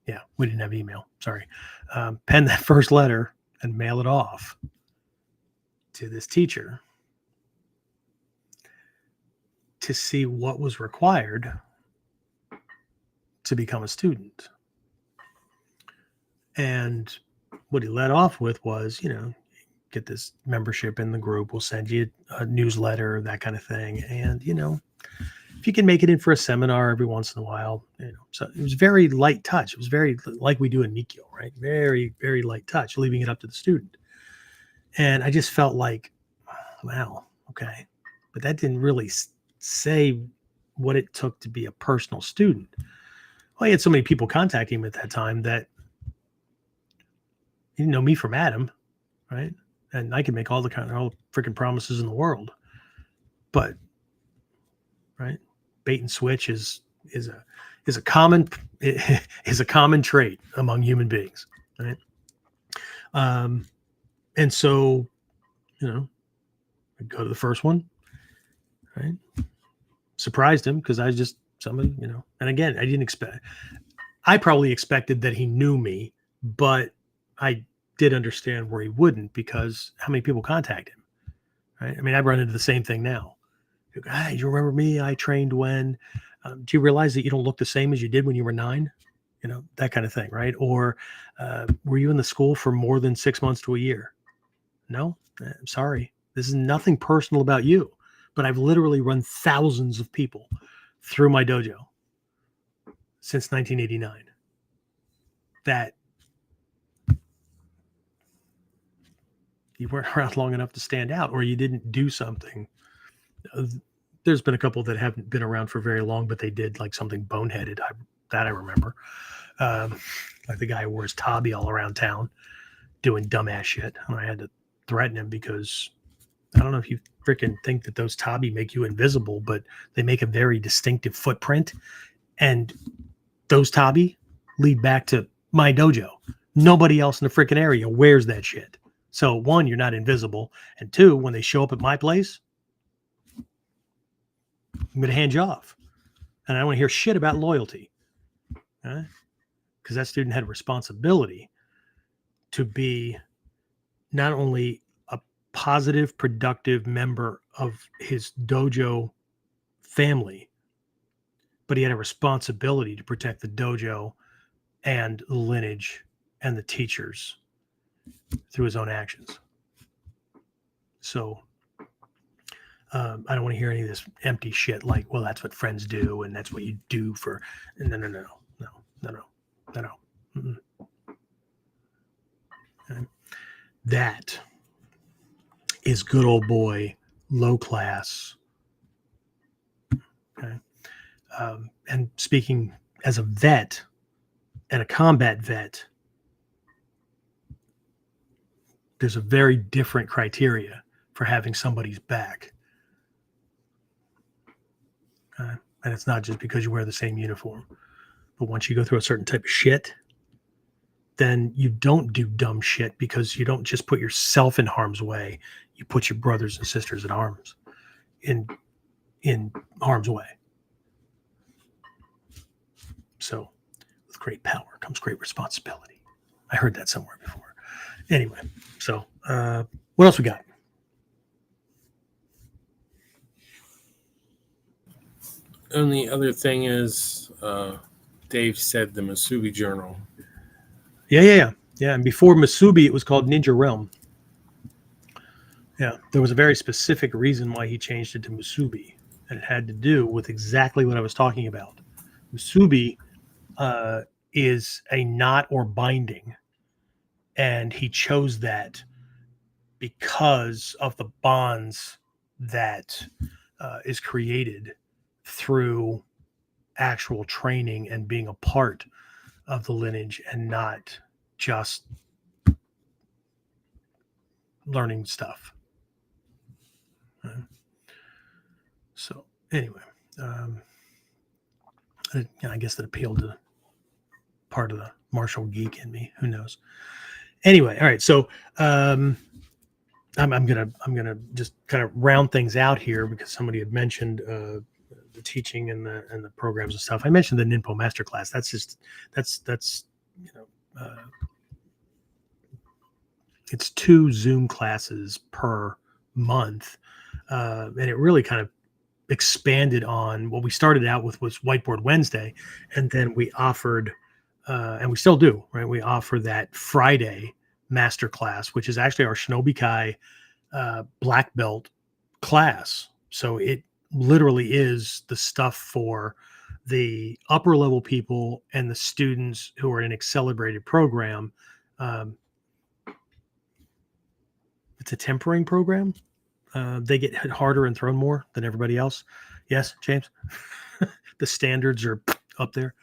Yeah, we didn't have email. Sorry. Pen that first letter and mail it off to this teacher to see what was required to become a student. And what he led off with was, get this membership in the group. We'll send you a newsletter, that kind of thing. And, if you can make it in for a seminar every once in a while, so it was very light touch. It was very like we do in Nikyo, right? Very, very light touch, leaving it up to the student. And I just felt like, wow, okay. But that didn't really say what it took to be a personal student. Well, he had so many people contacting him at that time that he didn't know me from Adam, right? And I can make all freaking promises in the world, but right, bait and switch is a common trait among human beings, right? And so, I'd go to the first one, right? Surprised him because I was just somebody, and again, I probably expected that he knew me, but I did understand where he wouldn't, because how many people contact him, right? I mean, I run into the same thing now. Hey, you remember me? I trained when, do you realize that you don't look the same as you did when you were 9? That kind of thing, right? Or were you in the school for more than 6 months to a year? No, I'm sorry. This is nothing personal about you, but I've literally run thousands of people through my dojo since 1989. That you weren't around long enough to stand out, or you didn't do something. There's been a couple that haven't been around for very long, but they did like something boneheaded. I remember. Like the guy who wore his tabi all around town doing dumbass shit. And I had to threaten him because I don't know if you freaking think that those tabi make you invisible, but they make a very distinctive footprint. And those tabi lead back to my dojo. Nobody else in the freaking area wears that shit. So 1, you're not invisible. And 2, when they show up at my place, I'm going to hand you off. And I don't want to hear shit about loyalty. Because that student had a responsibility to be not only a positive, productive member of his dojo family, but he had a responsibility to protect the dojo and the lineage and the teachers through his own actions. So I don't want to hear any of this empty shit like, well, that's what friends do and that's what you do for. No. Mm-mm. Okay. That is good old boy, low class. Okay. And speaking as a vet and a combat vet, there's a very different criteria for having somebody's back. And it's not just because you wear the same uniform. But once you go through a certain type of shit, then you don't do dumb shit, because you don't just put yourself in harm's way. You put your brothers and sisters in harm's way. So with great power comes great responsibility. I heard that somewhere before. Anyway, so what else we got? And the other thing is, Dave said the Masubi Journal. Yeah. And before Masubi, it was called Ninja Realm. Yeah, there was a very specific reason why he changed it to Masubi, and it had to do with exactly what I was talking about. Masubi is a knot or binding, and he chose that because of the bonds that is created through actual training and being a part of the lineage, and not just learning stuff. So anyway, I guess that appealed to part of the martial geek in me. Who knows? Anyway, all right. So I'm gonna just kind of round things out here, because somebody had mentioned the teaching and the programs and stuff. I mentioned the Ninpo Masterclass. That's it's 2 Zoom classes per month, and it really kind of expanded on what we started out with was Whiteboard Wednesday, and then we offered, and we still do, right? We offer that Friday masterclass, which is actually our Shinobi Kai black belt class. So it literally is the stuff for the upper level people and the students who are in an accelerated program. Um, it's a tempering program. They get hit harder and thrown more than everybody else. Yes, James. The standards are up there.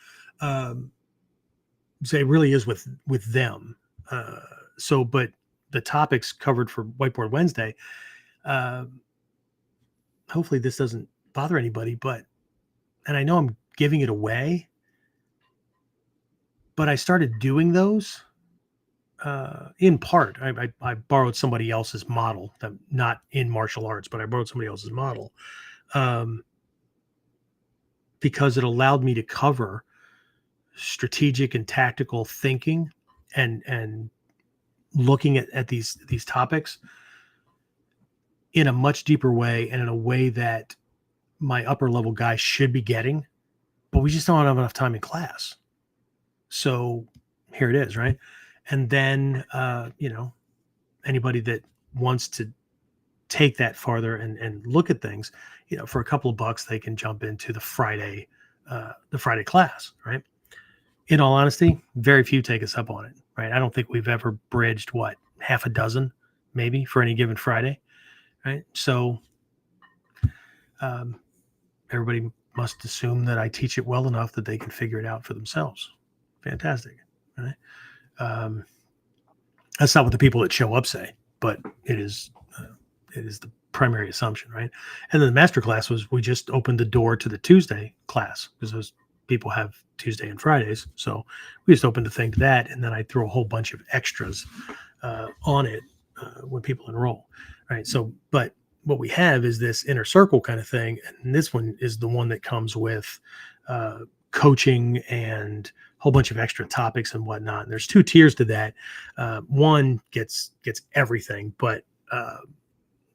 So it really is with them. But the topics covered for Whiteboard Wednesday. Hopefully this doesn't bother anybody, and I know I'm giving it away, but I started doing those in part. I borrowed somebody else's model, that not in martial arts, but I borrowed somebody else's model because it allowed me to cover strategic and tactical thinking and looking at these topics in a much deeper way and in a way that my upper level guys should be getting, but we just don't have enough time in class. So here it is, right? And then, anybody that wants to take that farther and look at things, for a couple of bucks, they can jump into the Friday class, right? In all honesty, very few take us up on it, right? I don't think we've ever bridged half a dozen, maybe, for any given Friday, right? So everybody must assume that I teach it well enough that they can figure it out for themselves. Fantastic, right? That's not what the people that show up say, but it is the primary assumption, right? And then the master class was, we just opened the door to the Tuesday class because those people have Tuesday and Fridays. So we just opened the thing to that. And then I threw a whole bunch of extras on it when people enroll, right? So, but what we have is this inner circle kind of thing. And this one is the one that comes with coaching and a whole bunch of extra topics and whatnot. And there's two tiers to that. One gets everything, but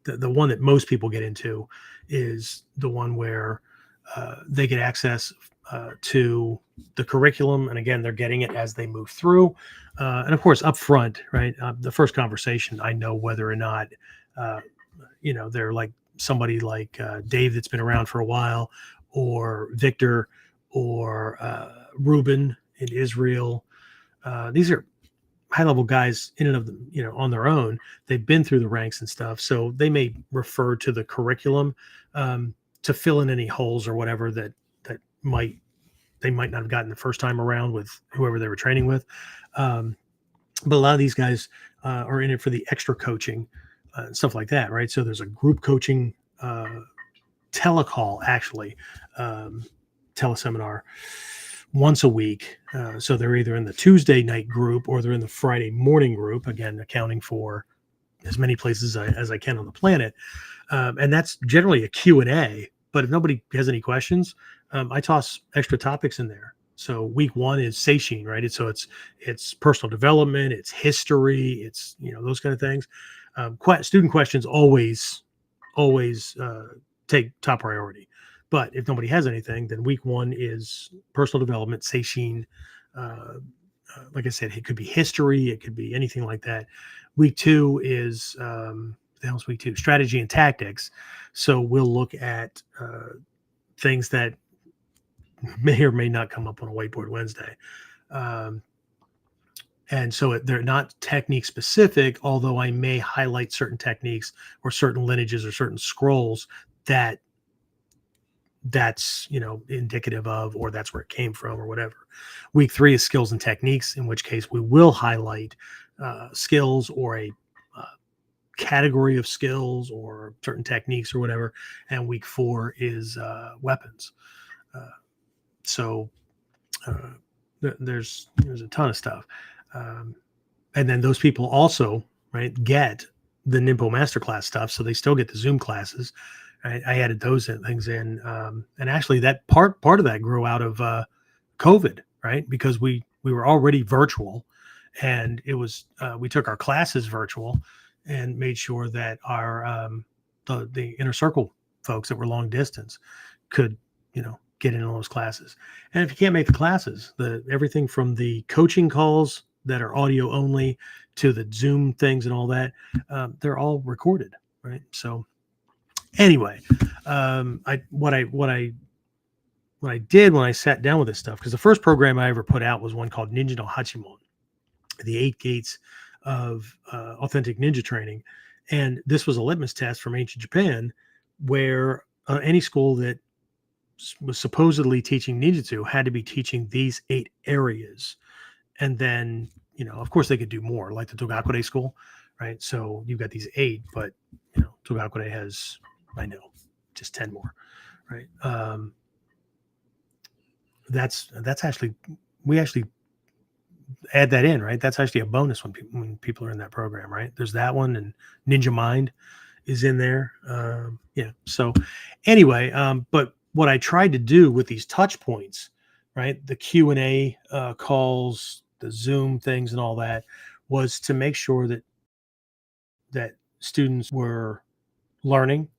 the one that most people get into is the one where they get access to the curriculum. And again, they're getting it as they move through. And of course, up front, right? The first conversation, I know whether or not, they're like somebody like Dave that's been around for a while, or Victor, or Ruben in Israel. These are high-level guys in and of them, on their own. They've been through the ranks and stuff, so they may refer to the curriculum to fill in any holes or whatever that they might not have gotten the first time around with whoever they were training with. But a lot of these guys are in it for the extra coaching and stuff like that, right? So there's a group coaching telecall, actually, teleseminar once a week. So they're either in the Tuesday night group or they're in the Friday morning group, again, accounting for as many places as I can on the planet. And that's generally a Q&A. But if nobody has any questions, I toss extra topics in there. So week one is Seishin, right? It's personal development, it's history, it's, those kind of things. Student questions always take top priority. But if nobody has anything, then week one is personal development, Seishin. Like I said, it could be history, it could be anything like that. Week two is week two, strategy and tactics. So we'll look at things that may or may not come up on a Whiteboard Wednesday. And so they're not technique specific, although I may highlight certain techniques or certain lineages or certain scrolls that's indicative of, or that's where it came from or whatever. Week three is skills and techniques, in which case we will highlight skills or a category of skills or certain techniques or whatever. And week four is weapons. There's a ton of stuff. And then those people also, right, get the Nimpo Masterclass stuff. So they still get the Zoom classes. I added those things in. And actually that part of that grew out of COVID, right? Because we were already virtual, and it was, we took our classes virtual and made sure that our, the inner circle folks that were long distance could, get in on those classes. And if you can't make the classes, everything from the coaching calls that are audio only to the Zoom things and all that, they're all recorded, right? So Anyway, what I did when I sat down with this stuff, because the first program I ever put out was one called Ninja no Hachimon, the 8 gates of authentic ninja training. And this was a litmus test from ancient Japan, where any school that was supposedly teaching ninjutsu had to be teaching these 8 areas. And then, of course they could do more, like the Togakure school, right? So you've got these 8, but Togakure has, I know, just 10 more, right? That's actually, we actually add that in, right? That's actually a bonus when people are in that program, right? There's that one, and Ninja Mind is in there. Yeah. So anyway, but what I tried to do with these touch points, right, the Q&A calls, the Zoom things and all that, was to make sure that students were learning,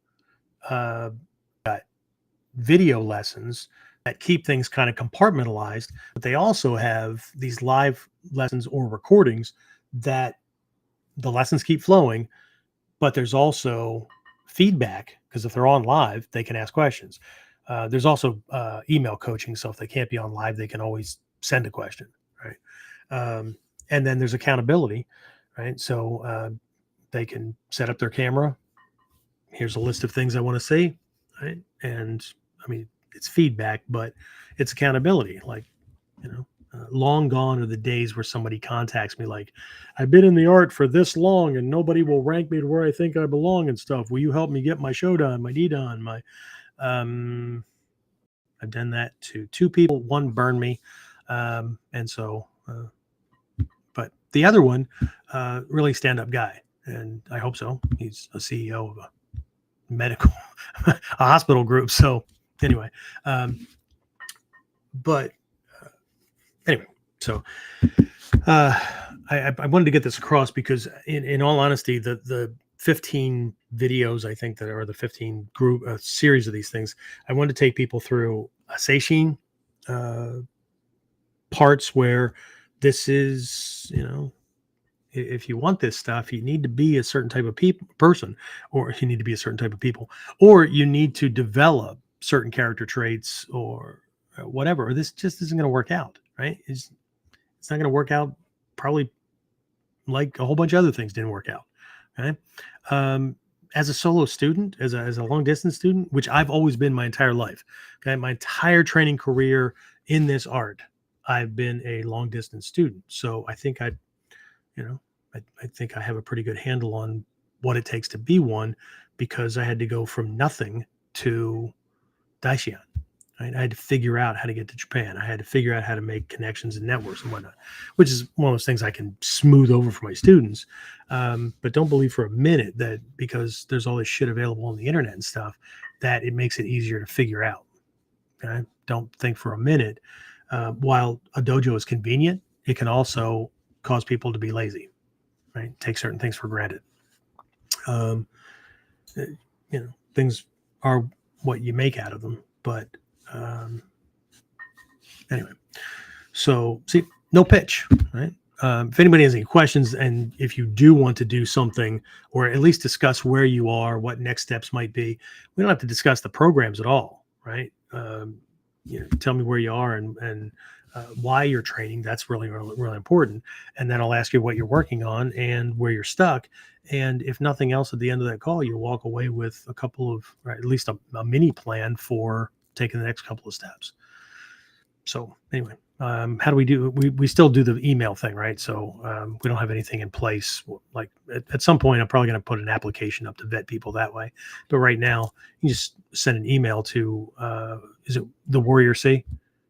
got video lessons that keep things kind of compartmentalized, but they also have these live lessons or recordings that the lessons keep flowing, but there's also feedback, because if they're on live, they can ask questions. There's also email coaching, so if they can't be on live, they can always send a question, right? And then there's accountability, right? So they can set up their camera. Here's a list of things I want to see, right? And I mean, it's feedback, but it's accountability. Like, long gone are the days where somebody contacts me like, I've been in the art for this long and nobody will rank me to where I think I belong and stuff. Will you help me get my Shodan, my Nidan, my I've done that to 2 people. One burned me. And so but the other one, really stand-up guy, and I hope so. He's a CEO of a medical a hospital group. So anyway, but anyway, so I wanted to get this across because in all honesty, the 15 videos, I think, that are the 15 group series of these things, I wanted to take people through a seishin parts where this is, if you want this stuff, you need to be a certain type of person, or you need to be a certain type of people, or you need to develop certain character traits or whatever, or this just isn't going to work out, right? It's not going to work out, probably, like a whole bunch of other things didn't work out. Okay. As a solo student, as a long distance student, which I've always been my entire life, okay, my entire training career in this art, I've been a long distance student. So I think I think I have a pretty good handle on what it takes to be one, because I had to go from nothing to dai-shihan. Right? I had to figure out how to get to Japan. I had to figure out how to make connections and networks and whatnot, which is one of those things I can smooth over for my students. But don't believe for a minute that because there's all this shit available on the internet and stuff, that it makes it easier to figure out. Okay? Don't think for a minute. While a dojo is convenient, it can also cause people to be lazy. Right? Take certain things for granted. Things are what you make out of them. But anyway, so see, no pitch, right? If anybody has any questions, and if you do want to do something, or at least discuss where you are, what next steps might be, we don't have to discuss the programs at all, right? Tell me where you are and why you're training. That's really, really, really important. And then I'll ask you what you're working on and where you're stuck. And if nothing else, at the end of that call, you'll walk away with a couple of, or at least a mini plan for taking the next couple of steps. So anyway, how do we do? We still do the email thing, right? So we don't have anything in place. Like at some point, I'm probably going to put an application up to vet people that way. But right now, you just send an email to, is it the Warrior C?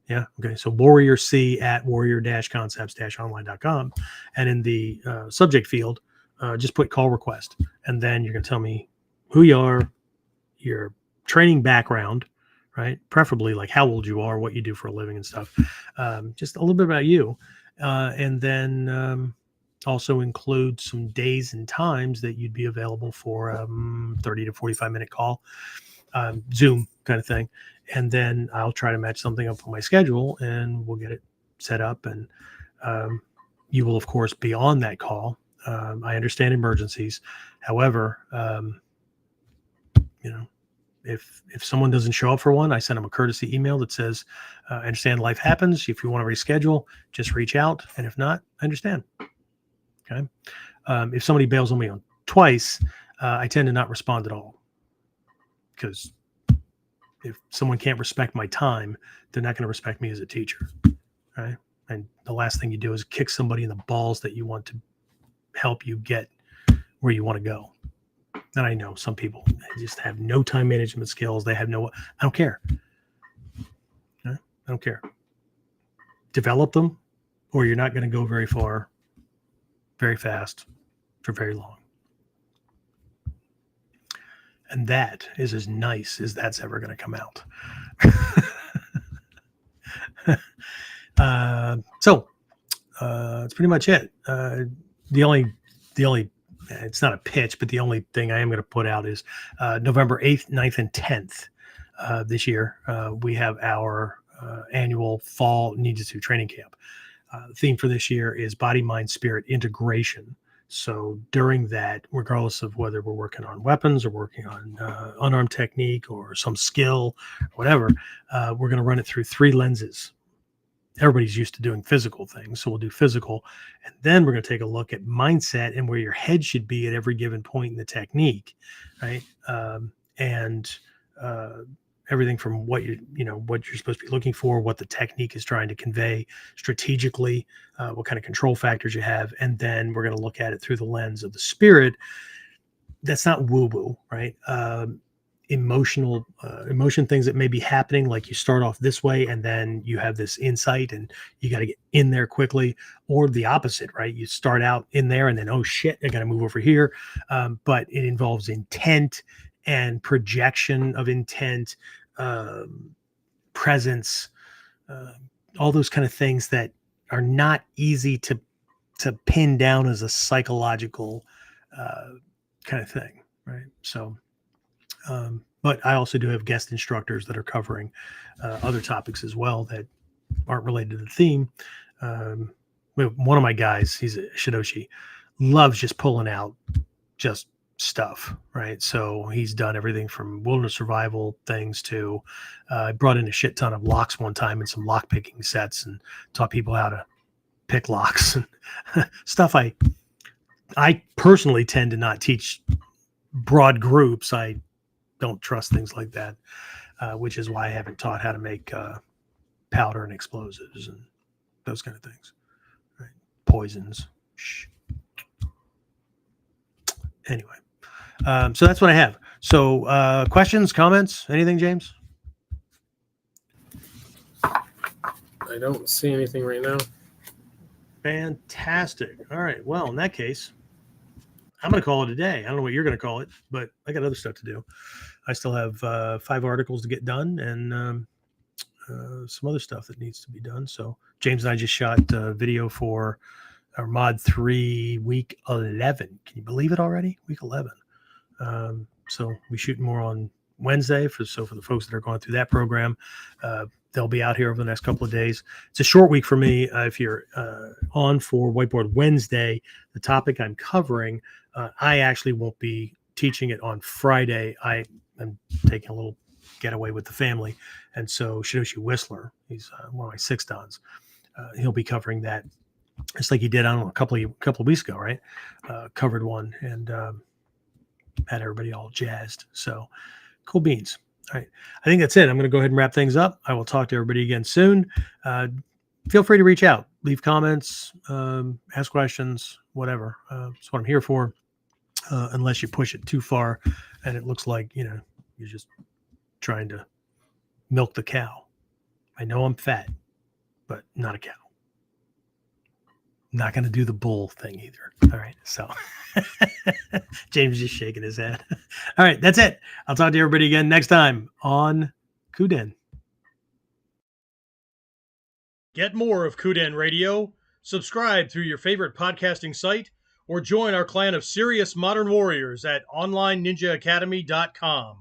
Yeah. Okay. So Warrior C at warrior-concepts-online.com. And in the subject field, just put call request. And then you're going to tell me who you are, your training background, right? Preferably like how old you are, what you do for a living and stuff. Just a little bit about you. And then also include some days and times that you'd be available for a 30 to 45-minute call, Zoom kind of thing. And then I'll try to match something up for my schedule and we'll get it set up. And you will, of course, be on that call. I understand emergencies. However, if someone doesn't show up for one, I send them a courtesy email that says, I understand life happens. If you want to reschedule, just reach out. And if not, I understand. Okay. If somebody bails on me on twice, I tend to not respond at all, because if someone can't respect my time, they're not going to respect me as a teacher. Right. And the last thing you do is kick somebody in the balls that you want to help you get where you want to go. And I know some people just have no time management skills. They have no, I don't care. I don't care. Develop them, or you're not going to go very far, very fast, for very long. And that is as nice as that's ever going to come out. So that's pretty much it. The only, it's not a pitch, but the only thing I am going to put out is November 8th, 9th, and 10th this year. We have our annual fall Ninjutsu training camp. The theme for this year is body, mind, spirit integration. So during that, regardless of whether we're working on weapons or working on unarmed technique or some skill, or whatever, we're going to run it through 3 lenses. Everybody's used to doing physical things, so we'll do physical, and then we're going to take a look at mindset and where your head should be at every given point in the technique, right? And everything from what what you're supposed to be looking for, what the technique is trying to convey strategically, what kind of control factors you have, and then we're going to look at it through the lens of the spirit. That's not woo-woo, right? Emotion things that may be happening, like you start off this way and then you have this insight and you got to get in there quickly, or the opposite, right? You start out in there and then, oh shit, I got to move over here. But it involves intent and projection of intent, presence, all those kind of things that are not easy to pin down as a psychological kind of thing, right? So but I also do have guest instructors that are covering other topics as well that aren't related to the theme. One of my guys, he's a Shidoshi, loves just pulling out just stuff, right? So he's done everything from wilderness survival things to brought in a shit ton of locks one time and some lock picking sets and taught people how to pick locks and stuff. I personally tend to not teach broad groups. I don't trust things like that, which is why I haven't taught how to make powder and explosives and those kind of things, right? Poisons. Shh. Anyway, so that's what I have. So questions, comments, anything, James? I don't see anything right now. Fantastic. All right. Well, in that case, I'm going to call it a day. I don't know what you're going to call it, but I got other stuff to do. I still have 5 articles to get done and some other stuff that needs to be done. So James and I just shot video for our Mod 3 week 11. Can you believe it already? Week 11. So we shoot more on Wednesday. For the folks that are going through that program, they'll be out here over the next couple of days. It's a short week for me. If you're on for Whiteboard Wednesday, the topic I'm covering, I actually won't be teaching it on Friday. I am taking a little getaway with the family. And so Shidoshi Whistler, he's one of my 6 Dans, he'll be covering that. Just like he did, I don't know, a couple of weeks ago, right? Covered one and had everybody all jazzed. So cool beans. All right. I think that's it. I'm going to go ahead and wrap things up. I will talk to everybody again soon. Feel free to reach out, leave comments, ask questions, whatever. That's what I'm here for. Unless you push it too far and it looks like, you're just trying to milk the cow. I know I'm fat, but not a cow. Not going to do the bull thing either. All right. So James is just shaking his head. All right. That's it. I'll talk to everybody again next time on KUDEN. Get more of KUDEN Radio. Subscribe through your favorite podcasting site or join our clan of serious modern warriors at onlineninjaacademy.com.